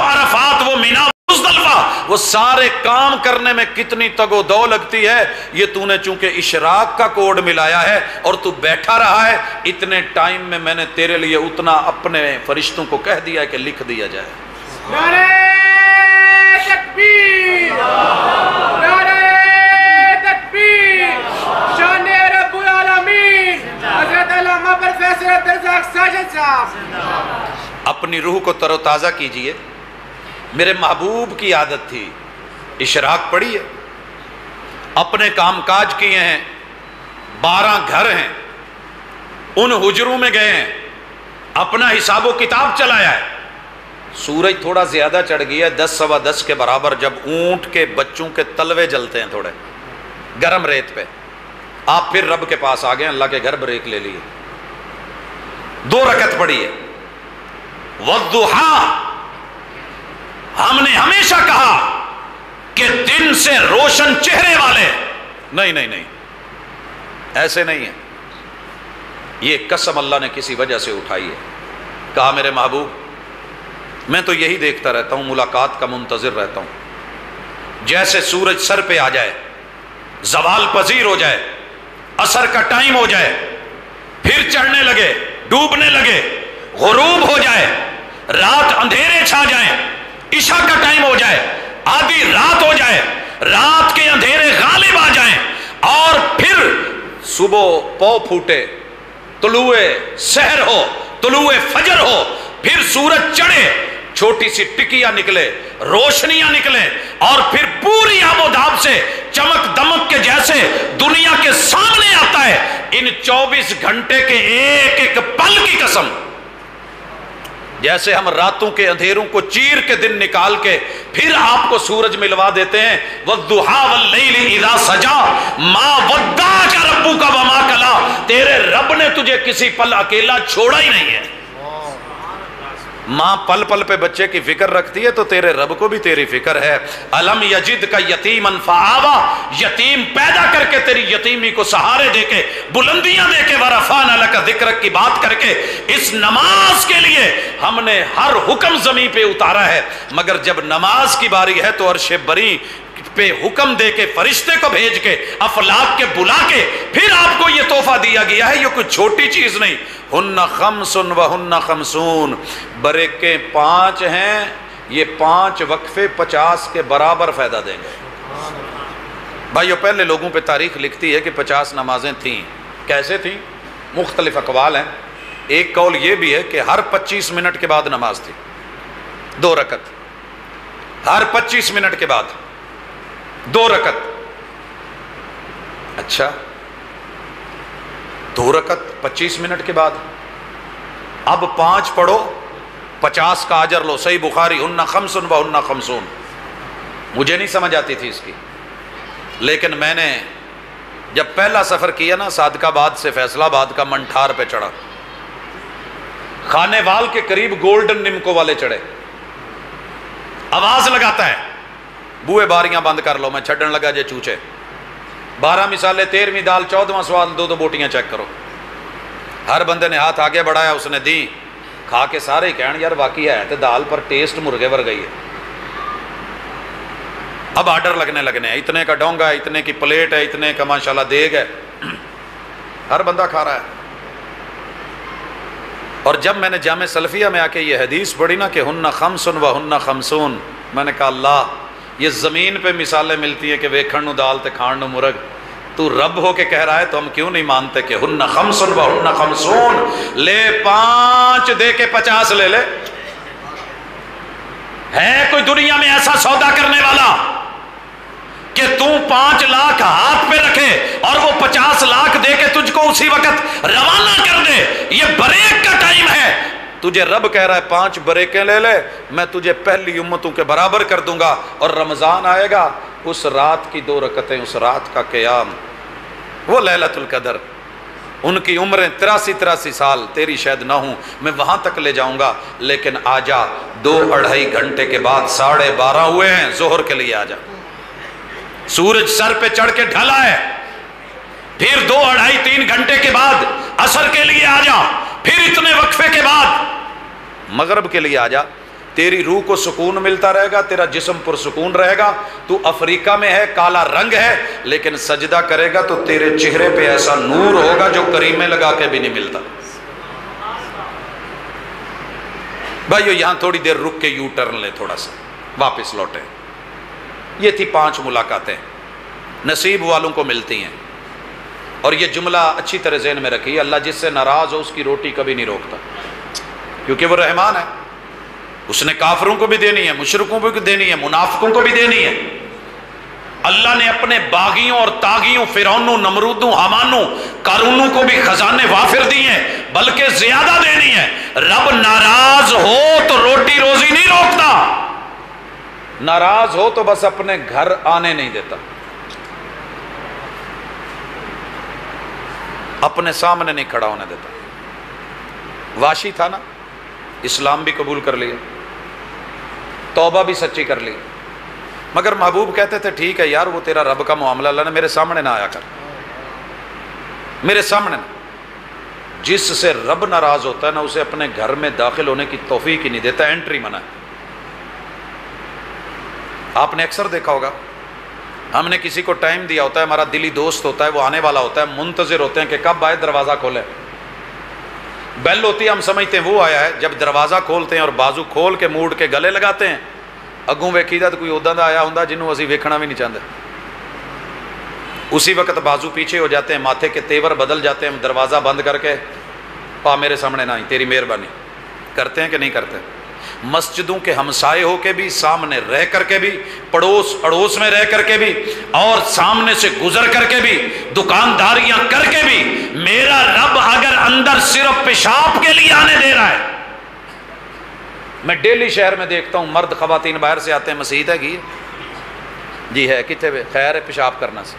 A: عرفات، وہ مینا، مزدلفہ، وہ سارے کام کرنے میں کتنی تگ و دو لگتی ہے۔ یہ تو نے چونکہ اشراق کا کوڈ ملایا ہے اور تو بیٹھا رہا ہے، اتنے ٹائم میں میں نے تیرے لیے اتنا اپنے فرشتوں کو کہہ دیا ہے کہ لکھ دیا جائے۔
B: نعرہ تکبیر، نعرہ تکبیر، شان رب العالمین، حضرت علامہ پروفیسر عبدالرزاق ساجد صاحب۔
A: اپنی روح کو تر و تازہ کیجئے۔ میرے محبوب کی عادت تھی، اشراق پڑھی ہے، اپنے کام کاج کیے ہیں، 12 گھر ہیں، ان حجروں میں گئے ہیں، اپنا حساب و کتاب چلایا ہے۔ سورج تھوڑا زیادہ چڑھ گیا ہے، 10 سوا 10 کے برابر، جب اونٹ کے بچوں کے تلوے جلتے ہیں تھوڑے گرم ریت پہ، آپ پھر رب کے پاس آ گئے، اللہ کے گھر بریک لے لیے، 2 رکعت پڑھی ہے۔ والضحیٰ، ہم نے ہمیشہ کہا کہ دن سے روشن چہرے والے نہیں، ایسے نہیں ہیں، یہ قسم اللہ نے کسی وجہ سے اٹھائی ہے۔ کہا میرے محبوب میں تو یہی دیکھتا رہتا ہوں، ملاقات کا منتظر رہتا ہوں، جیسے سورج سر پہ آ جائے، زوال پذیر ہو جائے، عصر کا ٹائم ہو جائے، پھر چڑھنے لگے، ڈوبنے لگے، غروب ہو جائے، رات اندھیرے چھا جائیں، عشاء کا ٹائم ہو جائے، آدھی رات ہو جائے، رات کے اندھیرے غالب آ جائیں، اور پھر صبح پو پھوٹے، طلوع سحر ہو، طلوع فجر ہو، پھر سورج چڑھے، چھوٹی سی ٹکیاں نکلے، روشنیاں نکلیں، اور پھر پوری آب و داب سے چمک دمک کے جیسے دنیا کے سامنے آتا ہے۔ ان 24 گھنٹے کے ایک ایک پل کی قسم، جیسے ہم راتوں کے اندھیروں کو چیر کے دن نکال کے پھر آپ کو سورج ملوا دیتے ہیں۔ وَالضُّحَىٰ وَاللَّيْلِ إِذَا سَجَىٰ مَا وَدَّعَكَ رَبُّكَ وَمَا قَلَىٰ، تیرے رب نے تجھے کسی پل اکیلا چھوڑا ہی نہیں ہے۔ ماں پل پل پہ بچے کی فکر رکھتی ہے تو تیرے رب کو بھی تیری فکر ہے۔ الم یجد کا یتیمن فآوا، یتیم پیدا کر کے تیری یتیمی کو سہارے دے کے، بلندیاں دے کے، ورفعنا لک ذکرک کی بات کر کے، اس نماز کے لیے ہم نے ہر حکم زمین پہ اتارا ہے، مگر جب نماز کی باری ہے تو عرش بری پہ حکم دے کے، فرشتے کو بھیج کے، افلاک کے بلا کے، پھر آپ کو یہ تحفہ دیا گیا ہے۔ یہ کوئی چھوٹی چیز نہیں۔ ہن خمس وہن خمسون، بریکیں 5 ہیں، یہ 5 وقفے 50 کے برابر فائدہ دیں گے۔ بھائیو، پہلے لوگوں پہ تاریخ لکھتی ہے کہ 50 نمازیں تھیں۔ کیسے تھیں؟ مختلف اقوال ہیں۔ ایک قول یہ بھی ہے کہ ہر 25 منٹ کے بعد نماز تھی، 2 رکعت، ہر 25 منٹ کے بعد 2 رکعت۔ اچھا، 2 رکعت 25 منٹ کے بعد، اب 5 پڑھو 50 کا اجر لو۔ صحیح بخاری، ہن خمس وہن خمسون۔ مجھے نہیں سمجھ آتی تھی اس کی، لیکن میں نے جب پہلا سفر کیا نا، صادق آباد سے فیصل آباد کا، منٹھار پہ چڑھا، خانے وال کے قریب گولڈن نمکو والے چڑھے، آواز لگاتا ہے بوئے باریاں بند کر لو، میں چھڑن لگا جے چوچے، 12 مثالیں، 13ویں دال، 14واں سوال، 2 بوٹیاں چیک کرو۔ ہر بندے نے ہاتھ آگے بڑھایا، اس نے دی، کھا کے سارے کہن یار واقعی ہے تے دال پر ٹیسٹ مرغے ور گئی ہے۔ اب آرڈر لگنے ہیں، اتنے کا ڈونگا ہے، اتنے کی پلیٹ ہے، اتنے کا ماشاءاللہ دیگ ہے، ہر بندہ کھا رہا ہے۔ اور جب میں نے جامع سلفیہ میں آ کے یہ حدیث پڑھی نا کہ ہن خمس وہن خمسون، میں نے کہا اللہ، یہ زمین پہ مثالیں ملتی ہیں کہ ویکھن نو دال تے کھان نو مرغ، تو رب ہو کے کہہ رہا ہے تو ہم کیوں نہیں مانتے کہ ہن خمس وہن خمسون، لے 5 دے کے 50 لے لے۔ ہے کوئی دنیا میں ایسا سودا کرنے والا کہ تو 5 لاکھ ہاتھ پہ رکھے اور وہ 50 لاکھ دے کے تجھ کو اسی وقت روانہ کر دے؟ یہ بریک کا ٹائم ہے، تجھے رب کہہ رہا ہے 5 بریکیں لے لے، میں تجھے پہلی امتوں کے برابر کر دوں گا۔ اور رمضان آئے گا، اس رات کی 2 رکعتیں، اس رات کا قیام، وہ لیلۃ القدر، ان کی عمریں 83 سال، تیری شاید نہ ہوں، میں وہاں تک لے جاؤں گا، لیکن آ جا 2-2.5 گھنٹے کے بعد 12:30 ہوئے ہیں، ظہر کے لیے آ جا، سورج سر پہ چڑھ کے ڈھلا ہے، پھر 2-2.5-3 گھنٹے کے بعد عصر کے لیے آ جا، پھر اتنے وقفے کے بعد مغرب کے لیے آ جا، تیری روح کو سکون ملتا رہے گا، تیرا جسم پرسکون رہے گا۔ تو افریقہ میں ہے، کالا رنگ ہے، لیکن سجدہ کرے گا تو تیرے چہرے پہ ایسا نور ہوگا جو کریمیں لگا کے بھی نہیں ملتا۔ بھائیو، یہاں تھوڑی دیر رک کے یو ٹرن لیں، تھوڑا سا واپس لوٹیں۔ یہ تھی 5 ملاقاتیں، نصیب والوں کو ملتی ہیں۔ اور یہ جملہ اچھی طرح ذہن میں رکھیے، اللہ جس سے ناراض ہو اس کی روٹی کبھی نہیں روکتا، کیونکہ وہ رحمان ہے۔ اس نے کافروں کو بھی دینی ہے، مشرکوں کو بھی دینی ہے، منافقوں کو بھی دینی ہے۔ اللہ نے اپنے باغیوں اور تاغیوں، فرعونوں، نمرودوں، حامانوں، قارونوں کو بھی خزانے وافر دی ہیں، بلکہ زیادہ دینی ہے۔ رب ناراض ہو تو روٹی روزی نہیں روکتا، ناراض ہو تو بس اپنے گھر آنے نہیں دیتا، اپنے سامنے نہیں کھڑا ہونے دیتا۔ واشی تھا نا، اسلام بھی قبول کر لیا، توبہ بھی سچی کر لی، مگر محبوب کہتے تھے ٹھیک ہے یار، وہ تیرا رب کا معاملہ، اللہ نے میرے سامنے نہ آیا کر، میرے سامنے نہ۔ جس سے رب ناراض ہوتا ہے نا، اسے اپنے گھر میں داخل ہونے کی توفیق ہی نہیں دیتا، انٹری منع ہے۔ آپ نے اکثر دیکھا ہوگا، ہم نے کسی کو ٹائم دیا ہوتا ہے، ہمارا دلی دوست ہوتا ہے، وہ آنے والا ہوتا ہے، منتظر ہوتے ہیں کہ کب آئے، دروازہ کھولے، بیل ہوتی ہے ہم سمجھتے ہیں وہ آیا ہے، جب دروازہ کھولتے ہیں اور بازو کھول کے موڑ کے گلے لگاتے ہیں، اگوں ویکھیدا تو کوئی ادا دا آیا ہوندا جنوں اسی ویکھنا بھی نہیں چاہتے، اسی وقت بازو پیچھے ہو جاتے ہیں، ماتھے کے تیور بدل جاتے ہیں، ہم دروازہ بند کر کے پا میرے سامنے نہ آئی، تیری مہربانی کرتے ہیں کہ نہیں کرتے؟ مسجدوں کے ہمسائے ہو کے بھی، سامنے رہ کر کے بھی، پڑوس اڑوس میں رہ کر کے بھی، اور سامنے سے گزر کر کے بھی، دکانداریاں کر کے بھی، میرا رب اگر اندر صرف پیشاب کے لیے آنے دے رہا ہے، میں ڈیلی شہر میں دیکھتا ہوں مرد خواتین باہر سے آتے ہیں، مسجد ہے کی جی ہے کتنے خیر ہے پیشاب کرنا سے،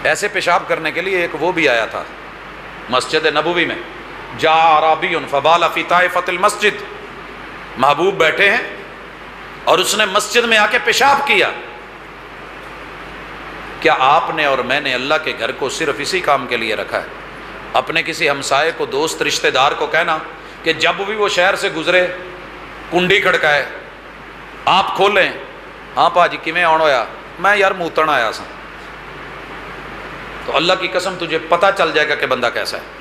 A: ایسے پیشاب کرنے کے لیے ایک وہ بھی آیا تھا مسجد نبوی میں، جا عرابی فبال فی طائفۃ المسجد، محبوب بیٹھے ہیں اور اس نے مسجد میں آ کے پیشاب کیا۔ کیا آپ نے اور میں نے اللہ کے گھر کو صرف اسی کام کے لیے رکھا ہے؟ اپنے کسی ہمسائے کو، دوست رشتہ دار کو کہنا کہ جب بھی وہ شہر سے گزرے کنڈی کھڑکائے، آپ کھولیں، ہاں پا جی کیویں آن ہویا، میں یار موتن آیا سا، تو اللہ کی قسم تجھے پتہ چل جائے گا کہ بندہ کیسا ہے۔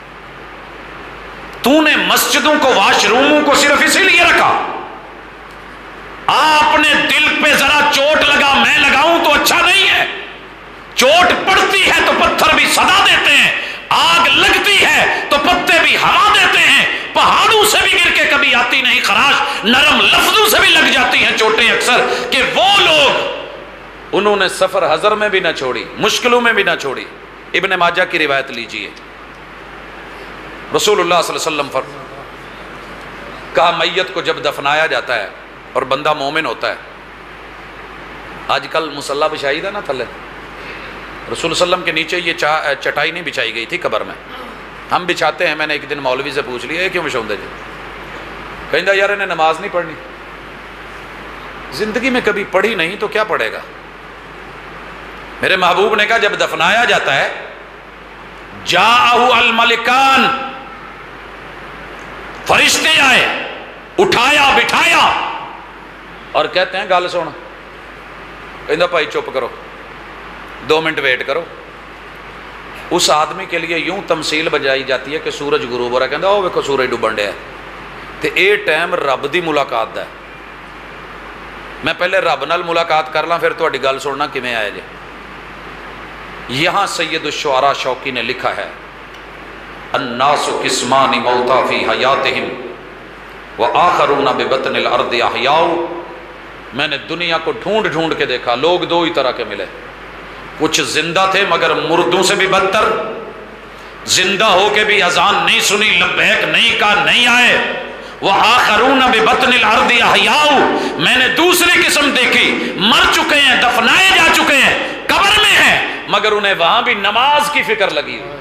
A: تو نے مسجدوں کو، واش روموں کو صرف اسی لیے رکھا، آپ نے دل پہ ذرا چوٹ لگا میں لگاؤں تو اچھا نہیں ہے، چوٹ پڑتی ہے تو پتھر بھی صدا دیتے ہیں، آگ لگتی ہے تو پتے بھی ہوا دیتے ہیں، پہاڑوں سے بھی گر کے کبھی آتی نہیں خراش، نرم لفظوں سے بھی لگ جاتی ہیں چوٹیں اکثر، کہ وہ لوگ انہوں نے سفر حضر میں بھی نہ چھوڑی، مشکلوں میں بھی نہ چھوڑی۔ ابن ماجہ کی روایت لیجئے، رسول اللہ صلی اللہ علیہ وسلم کہا میت کو جب دفنایا جاتا ہے اور بندہ مومن ہوتا ہے، آج کل مصلی بچھائی دا نا تھلے، رسول اللہ علیہ وسلم کے نیچے یہ چٹائی نہیں بچھائی گئی تھی قبر میں، ہم بچھاتے ہیں۔ میں نے ایک دن مولوی سے پوچھ لیا یہ کیوں بچھاؤندے جی؟ کہندا یار انہیں نماز نہیں پڑھنی، زندگی میں کبھی پڑھی نہیں تو کیا پڑھے گا؟ میرے محبوب نے کہا جب دفنایا جاتا ہے جاءہ الملکان، فرشتے آئے، اٹھایا بٹھایا اور کہتے ہیں گل سن، کہندا بھائی چپ کرو 2 منٹ ویٹ کرو۔ اس آدمی کے لیے یوں تمثیل بجائی جاتی ہے کہ سورج غروب ہو رہا ہے، کہندا او ویکھو سورج ڈوبن ڈیا تے اے ٹائم رب دی ملاقات دا ہے، میں پہلے رب نال ملاقات کر لاں پھر تہاڈی گل سننا کیویں آیا جے۔ یہاں سید الشعراء شوقی نے لکھا ہے الناس قسمان موتا فی حیاتہم وآخرون ببطن الارض احیاء، میں نے دنیا کو ڈھونڈ ڈھونڈ کے دیکھا، لوگ 2 ہی طرح کے ملے، کچھ زندہ تھے مگر مردوں سے بھی بدتر، زندہ ہو کے بھی اذان نہیں سنی، لبیک نہیں کہا، نہیں آئے۔ وآخرون ببطن الارض احیاء، میں نے دوسری قسم دیکھی، مر چکے ہیں، دفنائے جا چکے ہیں، قبر میں ہیں، مگر انہیں وہاں بھی نماز کی فکر لگی ہوئی،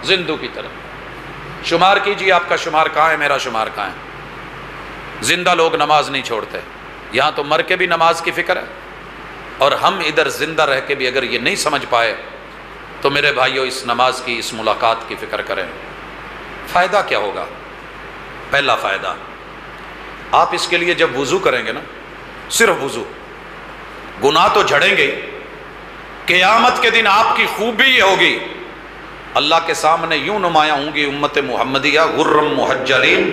A: زندوں کی طرح۔ شمار کیجئے آپ کا شمار کہاں ہے، میرا شمار کہاں ہے؟ زندہ لوگ نماز نہیں چھوڑتے، یہاں تو مر کے بھی نماز کی فکر ہے، اور ہم ادھر زندہ رہ کے بھی اگر یہ نہیں سمجھ پائے تو میرے بھائیوں اس نماز کی، اس ملاقات کی فکر کریں۔ فائدہ کیا ہوگا؟ پہلا فائدہ، آپ اس کے لیے جب وضو کریں گے نا، صرف وضو، گناہ تو جھڑیں گے، قیامت کے دن آپ کی خوبی یہ ہوگی اللہ کے سامنے یوں نمایاں ہوں گی امت محمدیہ غرم محجلین،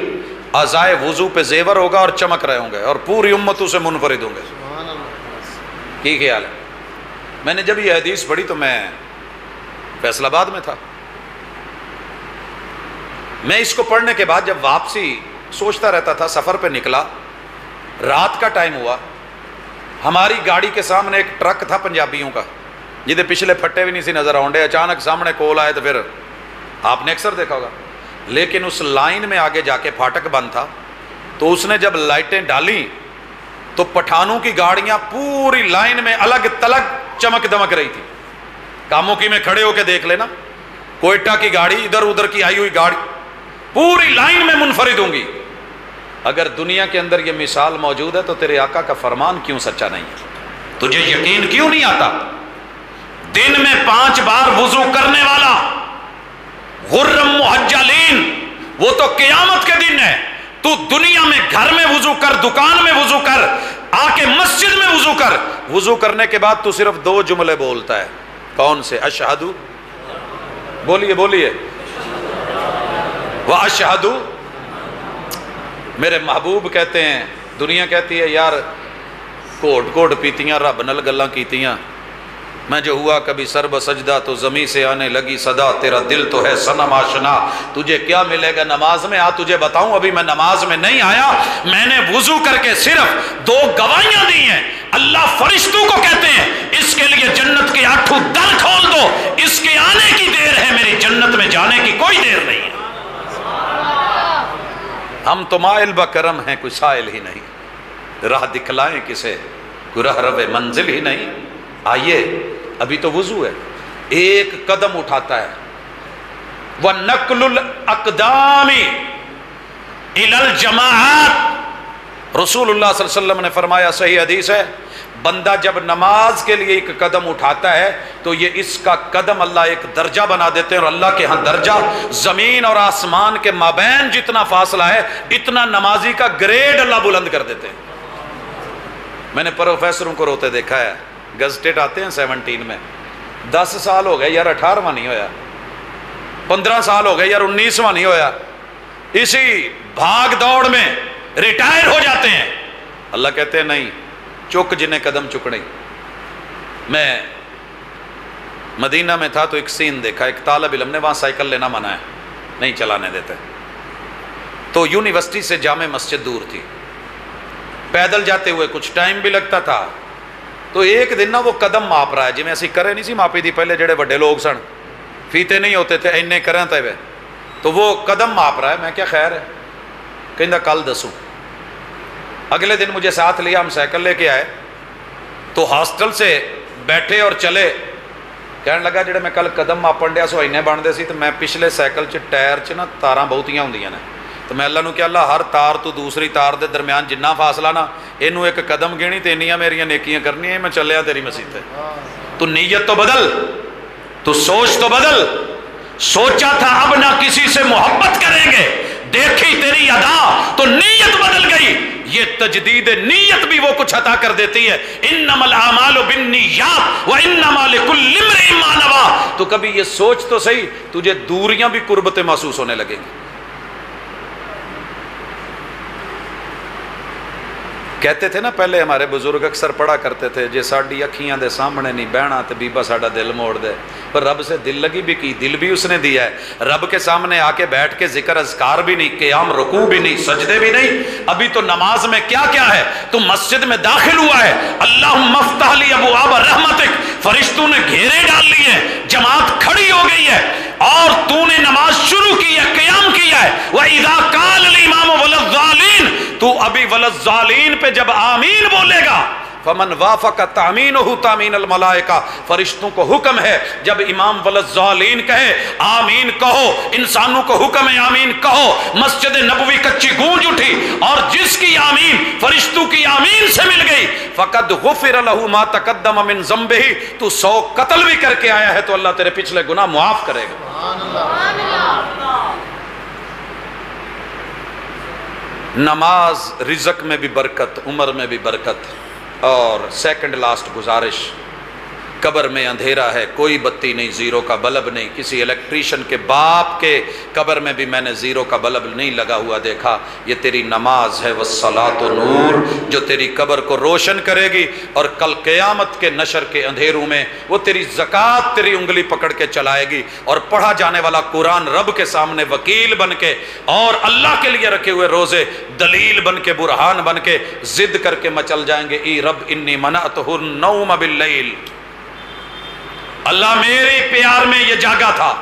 A: اعضائے وضو پہ زیور ہوگا اور چمک رہے ہوں گے، اور پوری امتوں سے منفرد ہوں گے۔ کی خیال ہے؟ میں نے جب یہ حدیث پڑھی تو میں فیصل آباد میں تھا، میں اس کو پڑھنے کے بعد جب واپسی سوچتا رہتا تھا، سفر پہ نکلا، رات کا ٹائم ہوا، ہماری گاڑی کے سامنے ایک ٹرک تھا پنجابیوں کا، جہدے پچھلے پھٹے بھی نہیں سی نظر آؤں ڈے، اچانک سامنے کول آئے تو پھر آپ نے اکثر دیکھا ہوگا، لیکن اس لائن میں آگے جا کے پھاٹک بند تھا، تو اس نے جب لائٹیں ڈالیں تو پٹھانوں کی گاڑیاں پوری لائن میں الگ تلگ چمک دمک رہی تھی۔ کاموں کی میں کھڑے ہو کے دیکھ لینا، کوئٹہ کی گاڑی، ادھر ادھر کی آئی ہوئی گاڑی پوری لائن میں منفرد ہوں گی۔ اگر دنیا کے اندر یہ مثال موجود ہے تو تیرے آقا کا فرمان کیوں سچا نہیں ہے؟ تجھے یقین کیوں نہیں آتا؟ دن میں 5 بار وضو کرنے والا غرم محجلین، وہ تو قیامت کے دن ہے، تو دنیا میں گھر میں وضو کر، دکان میں وضو کر، آ کے مسجد میں وضو کر، وضو کرنے کے بعد تو صرف 2 جملے بولتا ہے، کون سے؟ اشہدو، بولیے بولیے، واشہد، میرے محبوب کہتے ہیں، دنیا کہتی ہے یار گھوٹ گھوٹ پیتیاں رب نال گلاں کیتیاں، میں جو ہوا کبھی سر بسجدہ تو زمین سے آنے لگی صدا، تیرا دل تو ہے صنم آشنا، تجھے کیا ملے گا نماز میں؟ تجھے بتاؤں ابھی میں نماز میں نہیں آیا، میں نے وضو کر کے صرف 2 گواہیاں دی ہیں۔ اللہ فرشتوں کو کہتے ہیں اس کے لیے جنت کے 8 در کھول دو، اس کے آنے کی دیر ہے، میری جنت میں جانے کی کوئی دیر نہیں ہے۔ ہم تو مائل بکرم ہیں، کوئی سائل ہی نہیں، راہ دکھلائیں کسے، کوئی راہ رو منزل ہی نہیں۔ آئیے ابھی تو وضو ہے، ایک قدم اٹھاتا ہے، وَنَقْلُ الْأَقْدَامِ إِلَى الْجَمَاعَاتِ، رسول اللہ صلی اللہ علیہ وسلم نے فرمایا، صحیح حدیث ہے، بندہ جب نماز کے لیے ایک قدم اٹھاتا ہے تو یہ اس کا قدم اللہ ایک درجہ بنا دیتے ہیں، اور اللہ کے ہاں درجہ زمین اور آسمان کے مابین جتنا فاصلہ ہے اتنا نمازی کا گریڈ اللہ بلند کر دیتے ہیں۔ میں نے پروفیسروں کو روتے دیکھا ہے، گزٹیڈ آتے ہیں 17 میں، 10 سال ہو گئے یار 18واں نہیں ہویا، 15 سال ہو گئے یار 19واں نہیں ہویا، اسی بھاگ دوڑ میں ریٹائر ہو جاتے ہیں۔ اللہ کہتے ہیں نہیں، چک جنہیں قدم چکنے۔ میں مدینہ میں تھا تو ایک سین دیکھا، ایک طالب علم نے وہاں سائیکل لینا منع ہے، نہیں چلانے دیتے، تو یونیورسٹی سے جامع مسجد دور تھی، پیدل جاتے ہوئے کچھ ٹائم بھی لگتا تھا، تو ایک دن نا وہ قدم ماپ رہا ہے، جی میں اسی کرے نہیں سی ماپی دی پہلے جڑے بڑے لوگ سن، فیتے نہیں ہوتے تھے اینے کریں تے وے، تو وہ قدم ماپ رہا ہے، میں کیا خیر ہے، کہندہ کل دسوں۔ اگلے دن مجھے ساتھ لیا، ہم سائیکل لے کے آئے تو ہاسٹل سے بیٹھے اور چلے، کہنے لگا جڑے میں کل قدم ماپن ڈیا سو اینے بن دے سی، تو میں پچھلے سائیکل چ ٹائر چ نا تاراں بہتیاں ہوندیاں نے، تو میں اللہ نو کہ اللہ ہر تار تو دوسری تار دے درمیان جنہ فاصلہ نا اینو ایک قدم گینی تے انیاں میریاں نیکیاں کرنی ہیں، میں چلیا تیری مسجد تے۔ تو نیت تو بدل، تو سوچ تو بدل، سوچا تھا اب نہ کسی سے محبت کریں گے، دیکھی تیری ادا تو نیت بدل گئی۔ یہ تجدید نیت بھی وہ کچھ عطا کر دیتی ہے، انما الاعمال بالنیات وانما لکل امرئ ما نوی۔ تو کبھی یہ سوچ تو صحیح، تجھے دوریاں بھی قربتیں محسوس ہونے لگیں گی۔ کہتے تھے نا پہلے ہمارے بزرگ اکثر پڑھا کرتے تھے، جے ساڈی اکھیاں دے سامنے نہیں بہنا تو بیبا ساڈا دل موڑ دے، پر رب سے دل لگی بھی کی، دل بھی اس نے دیا ہے، رب کے سامنے آ کے بیٹھ کے ذکر اذکار بھی نہیں، قیام رکوع بھی نہیں، سجدے بھی نہیں، ابھی تو نماز میں کیا کیا ہے، تو مسجد میں داخل ہوا ہے، اللہم افتح لی ابواب رحمتک، فرشتوں نے گھیرے ڈال لی ہے، جماعت کھڑی ہو گئی ہے، اور تو نے نماز شروع کی ہے، قیام کیا ہے، وَإِذَا قَالَ الْإِمَامُ وَلَلظَّالِينَ، تو ابھی وَلَلظَّالِينَ پہ جب آمین بولے گا، فمن وافق تامینہ تامین الملائکہ، فرشتوں کو حکم ہے جب امام وللظالین کہے آمین کہو، انسانوں کو حکم ہے آمین کہو۔ مسجد نبوی کچی گونج اٹھی، اور جس کی آمین فرشتوں کی آمین سے مل گئی، فقد غفر لہ ما تقدم من ذنبہ، تو 100 قتل بھی کر کے آیا ہے تو اللہ تیرے پچھلے گناہ معاف کرے گا۔ نماز رزق میں بھی برکت، عمر میں بھی برکت۔ اور سیکنڈ لاسٹ گزارش، قبر میں اندھیرا ہے، کوئی بتی نہیں، زیرو کا بلب نہیں، کسی الیکٹریشن کے باپ کے قبر میں بھی میں نے زیرو کا بلب نہیں لگا ہوا دیکھا۔ یہ تیری نماز ہے والصلاۃ نور، جو تیری قبر کو روشن کرے گی، اور کل قیامت کے نشر کے اندھیروں میں وہ تیری زکوٰۃ تیری انگلی پکڑ کے چلائے گی، اور پڑھا جانے والا قرآن رب کے سامنے وکیل بن کے، اور اللہ کے لیے رکھے ہوئے روزے دلیل بن کے، برہان بن کے، ضد کر کے مچل جائیں گے، ای رب انی منعتہ النوم باللیل، اللہ میرے پیار میں یہ جاگا تھا،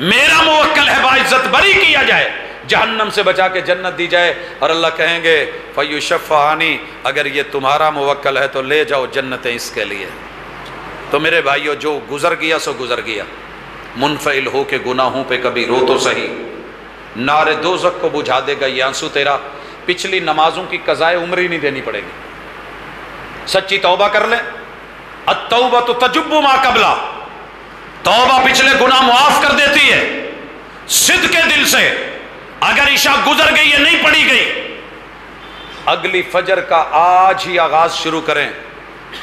A: میرا موکل ہے باعزت بری کیا جائے، جہنم سے بچا کے جنت دی جائے، اور اللہ کہیں گے فیشفعانی، اگر یہ تمہارا موکل ہے تو لے جاؤ جنتیں اس کے لیے۔ تو میرے بھائیو، جو گزر گیا سو گزر گیا، منفعل ہو کے گناہوں پہ کبھی رو تو صحیح، نار دوزخ کو بجھا دے گا یہ آنسو تیرا، پچھلی نمازوں کی قضائے عمری نہیں دینی پڑے گی، سچی توبہ کر لیں، التوبہ تجب ما قبلہ، توبہ پچھلے گناہ معاف کر دیتی ہے، صدق کے دل سے۔ اگر عشاء گزر گئی ہے نہیں پڑھی گئی، اگلی فجر کا آج ہی آغاز شروع کریں،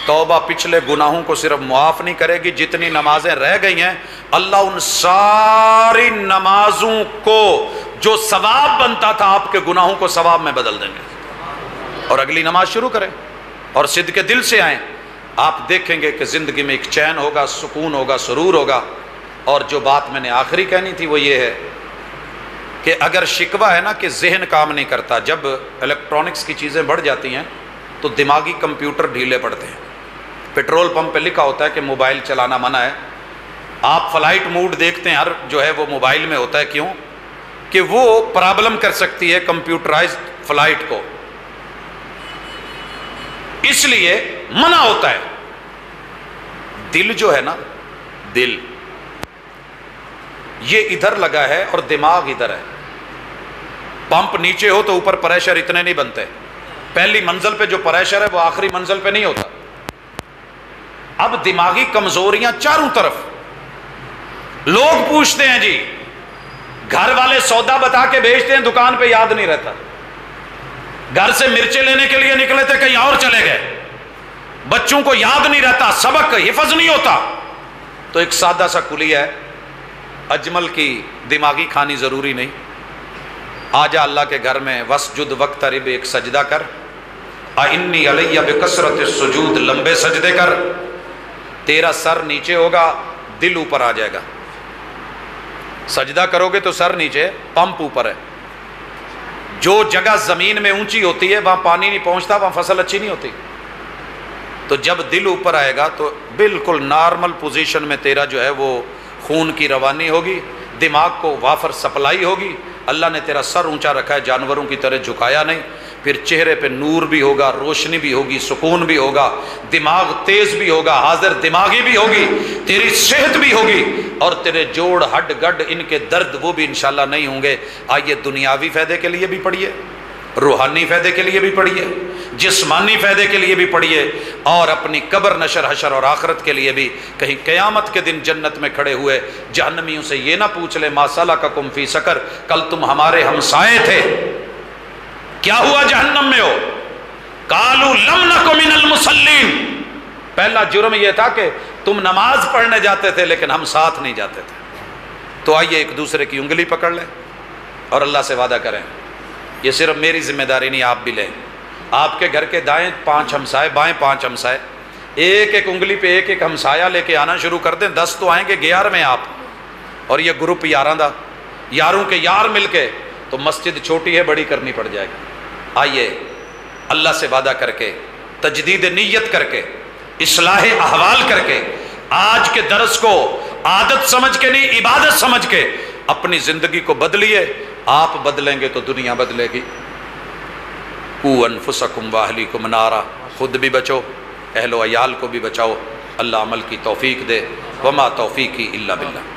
A: توبہ پچھلے گناہوں کو صرف معاف نہیں کرے گی، جتنی نمازیں رہ گئی ہیں اللہ ان ساری نمازوں کو جو ثواب بنتا تھا آپ کے گناہوں کو ثواب میں بدل دیں گے۔ اور اگلی نماز شروع کریں اور صدق کے دل سے آئیں، آپ دیکھیں گے کہ زندگی میں ایک چین ہوگا، سکون ہوگا، سرور ہوگا۔ اور جو بات میں نے آخری کہنی تھی وہ یہ ہے کہ اگر شکوہ ہے نا کہ ذہن کام نہیں کرتا، جب الیکٹرانکس کی چیزیں بڑھ جاتی ہیں تو دماغی کمپیوٹر ڈھیلے پڑتے ہیں۔ پیٹرول پمپ پہ لکھا ہوتا ہے کہ موبائل چلانا منع ہے، آپ فلائٹ موڈ دیکھتے ہیں، ہر جو ہے وہ موبائل میں ہوتا ہے، کیوں کہ وہ پرابلم کر سکتی ہے کمپیوٹرائزڈ فلائٹ کو، اس لیے منع ہوتا ہے۔ دل جو ہے نا، دل یہ ادھر لگا ہے اور دماغ ادھر ہے۔ پمپ نیچے ہو تو اوپر پریشر اتنے نہیں بنتے، پہلی منزل پہ جو پریشر ہے وہ آخری منزل پہ نہیں ہوتا۔ اب دماغی کمزوریاں چاروں طرف، لوگ پوچھتے ہیں جی گھر والے سودا بتا کے بھیجتے ہیں، دکان پہ یاد نہیں رہتا، گھر سے مرچیں لینے کے لیے نکلے تھے کہیں اور چلے گئے، بچوں کو یاد نہیں رہتا، سبق حفظ نہیں ہوتا۔ تو ایک سادہ سا کلیہ ہے، اجمل کی دماغی کھانی ضروری نہیں، آ جا اللہ کے گھر میں، وسجد وقترب، ایک سجدہ کر، انی علیہ بکثرت السجود، لمبے سجدے کر، تیرا سر نیچے ہوگا، دل اوپر آ جائے گا۔ سجدہ کرو گے تو سر نیچے، پمپ اوپر ہے۔ جو جگہ زمین میں اونچی ہوتی ہے وہاں پانی نہیں پہنچتا، وہاں فصل اچھی نہیں ہوتی۔ تو جب دل اوپر آئے گا تو بالکل نارمل پوزیشن میں تیرا جو ہے وہ خون کی روانی ہوگی، دماغ کو وافر سپلائی ہوگی، اللہ نے تیرا سر اونچا رکھا ہے، جانوروں کی طرح جھکایا نہیں، پھر چہرے پہ نور بھی ہوگا، روشنی بھی ہوگی، سکون بھی ہوگا، دماغ تیز بھی ہوگا، حاضر دماغی بھی ہوگی، تیری صحت بھی ہوگی، اور تیرے جوڑ ہڈ گڈ ان کے درد وہ بھی انشاءاللہ نہیں ہوں گے۔ آئیے دنیاوی فائدے کے لیے بھی پڑھیے، روحانی فائدے کے لیے بھی پڑھیے، جسمانی فائدے کے لیے بھی پڑھیے، اور اپنی قبر نشر حشر اور آخرت کے لیے بھی۔ کہیں قیامت کے دن جنت میں کھڑے ہوئے جہنمیوں سے یہ نہ پوچھ لے ما سلککم فی سقر، کل تم ہمارے ہمسائے تھے، کیا ہوا جہنم میں ہو؟ قالوا لم نک من المصلین، پہلا جرم یہ تھا کہ تم نماز پڑھنے جاتے تھے لیکن ہم ساتھ نہیں جاتے تھے۔ تو آئیے ایک دوسرے کی انگلی پکڑ لیں اور اللہ سے وعدہ کریں، یہ صرف میری ذمہ داری نہیں، آپ بھی لیں۔ آپ کے گھر کے دائیں 5 ہمسائے، بائیں 5 ہمسائے، ایک ایک انگلی پہ ایک ایک ہمسایہ لے کے آنا شروع کر دیں، 10 تو آئیں گے 11 میں آپ، اور یہ گروپ یاراں دا، یاروں کے یار مل کے، تو مسجد چھوٹی ہے بڑی کرنی پڑ جائے گی۔ آئیے اللہ سے وعدہ کر کے، تجدید نیت کر کے، اصلاح احوال کر کے، آج کے درس کو عادت سمجھ کے نہیں عبادت سمجھ کے اپنی زندگی کو بدلیے۔ آپ بدلیں گے تو دنیا بدلے گی۔ قوا انفسکم واہلیکم نارا، خود بھی بچو، اہل و عیال کو بھی بچاؤ۔ اللہ عمل کی توفیق دے، وما توفیقی الا باللہ۔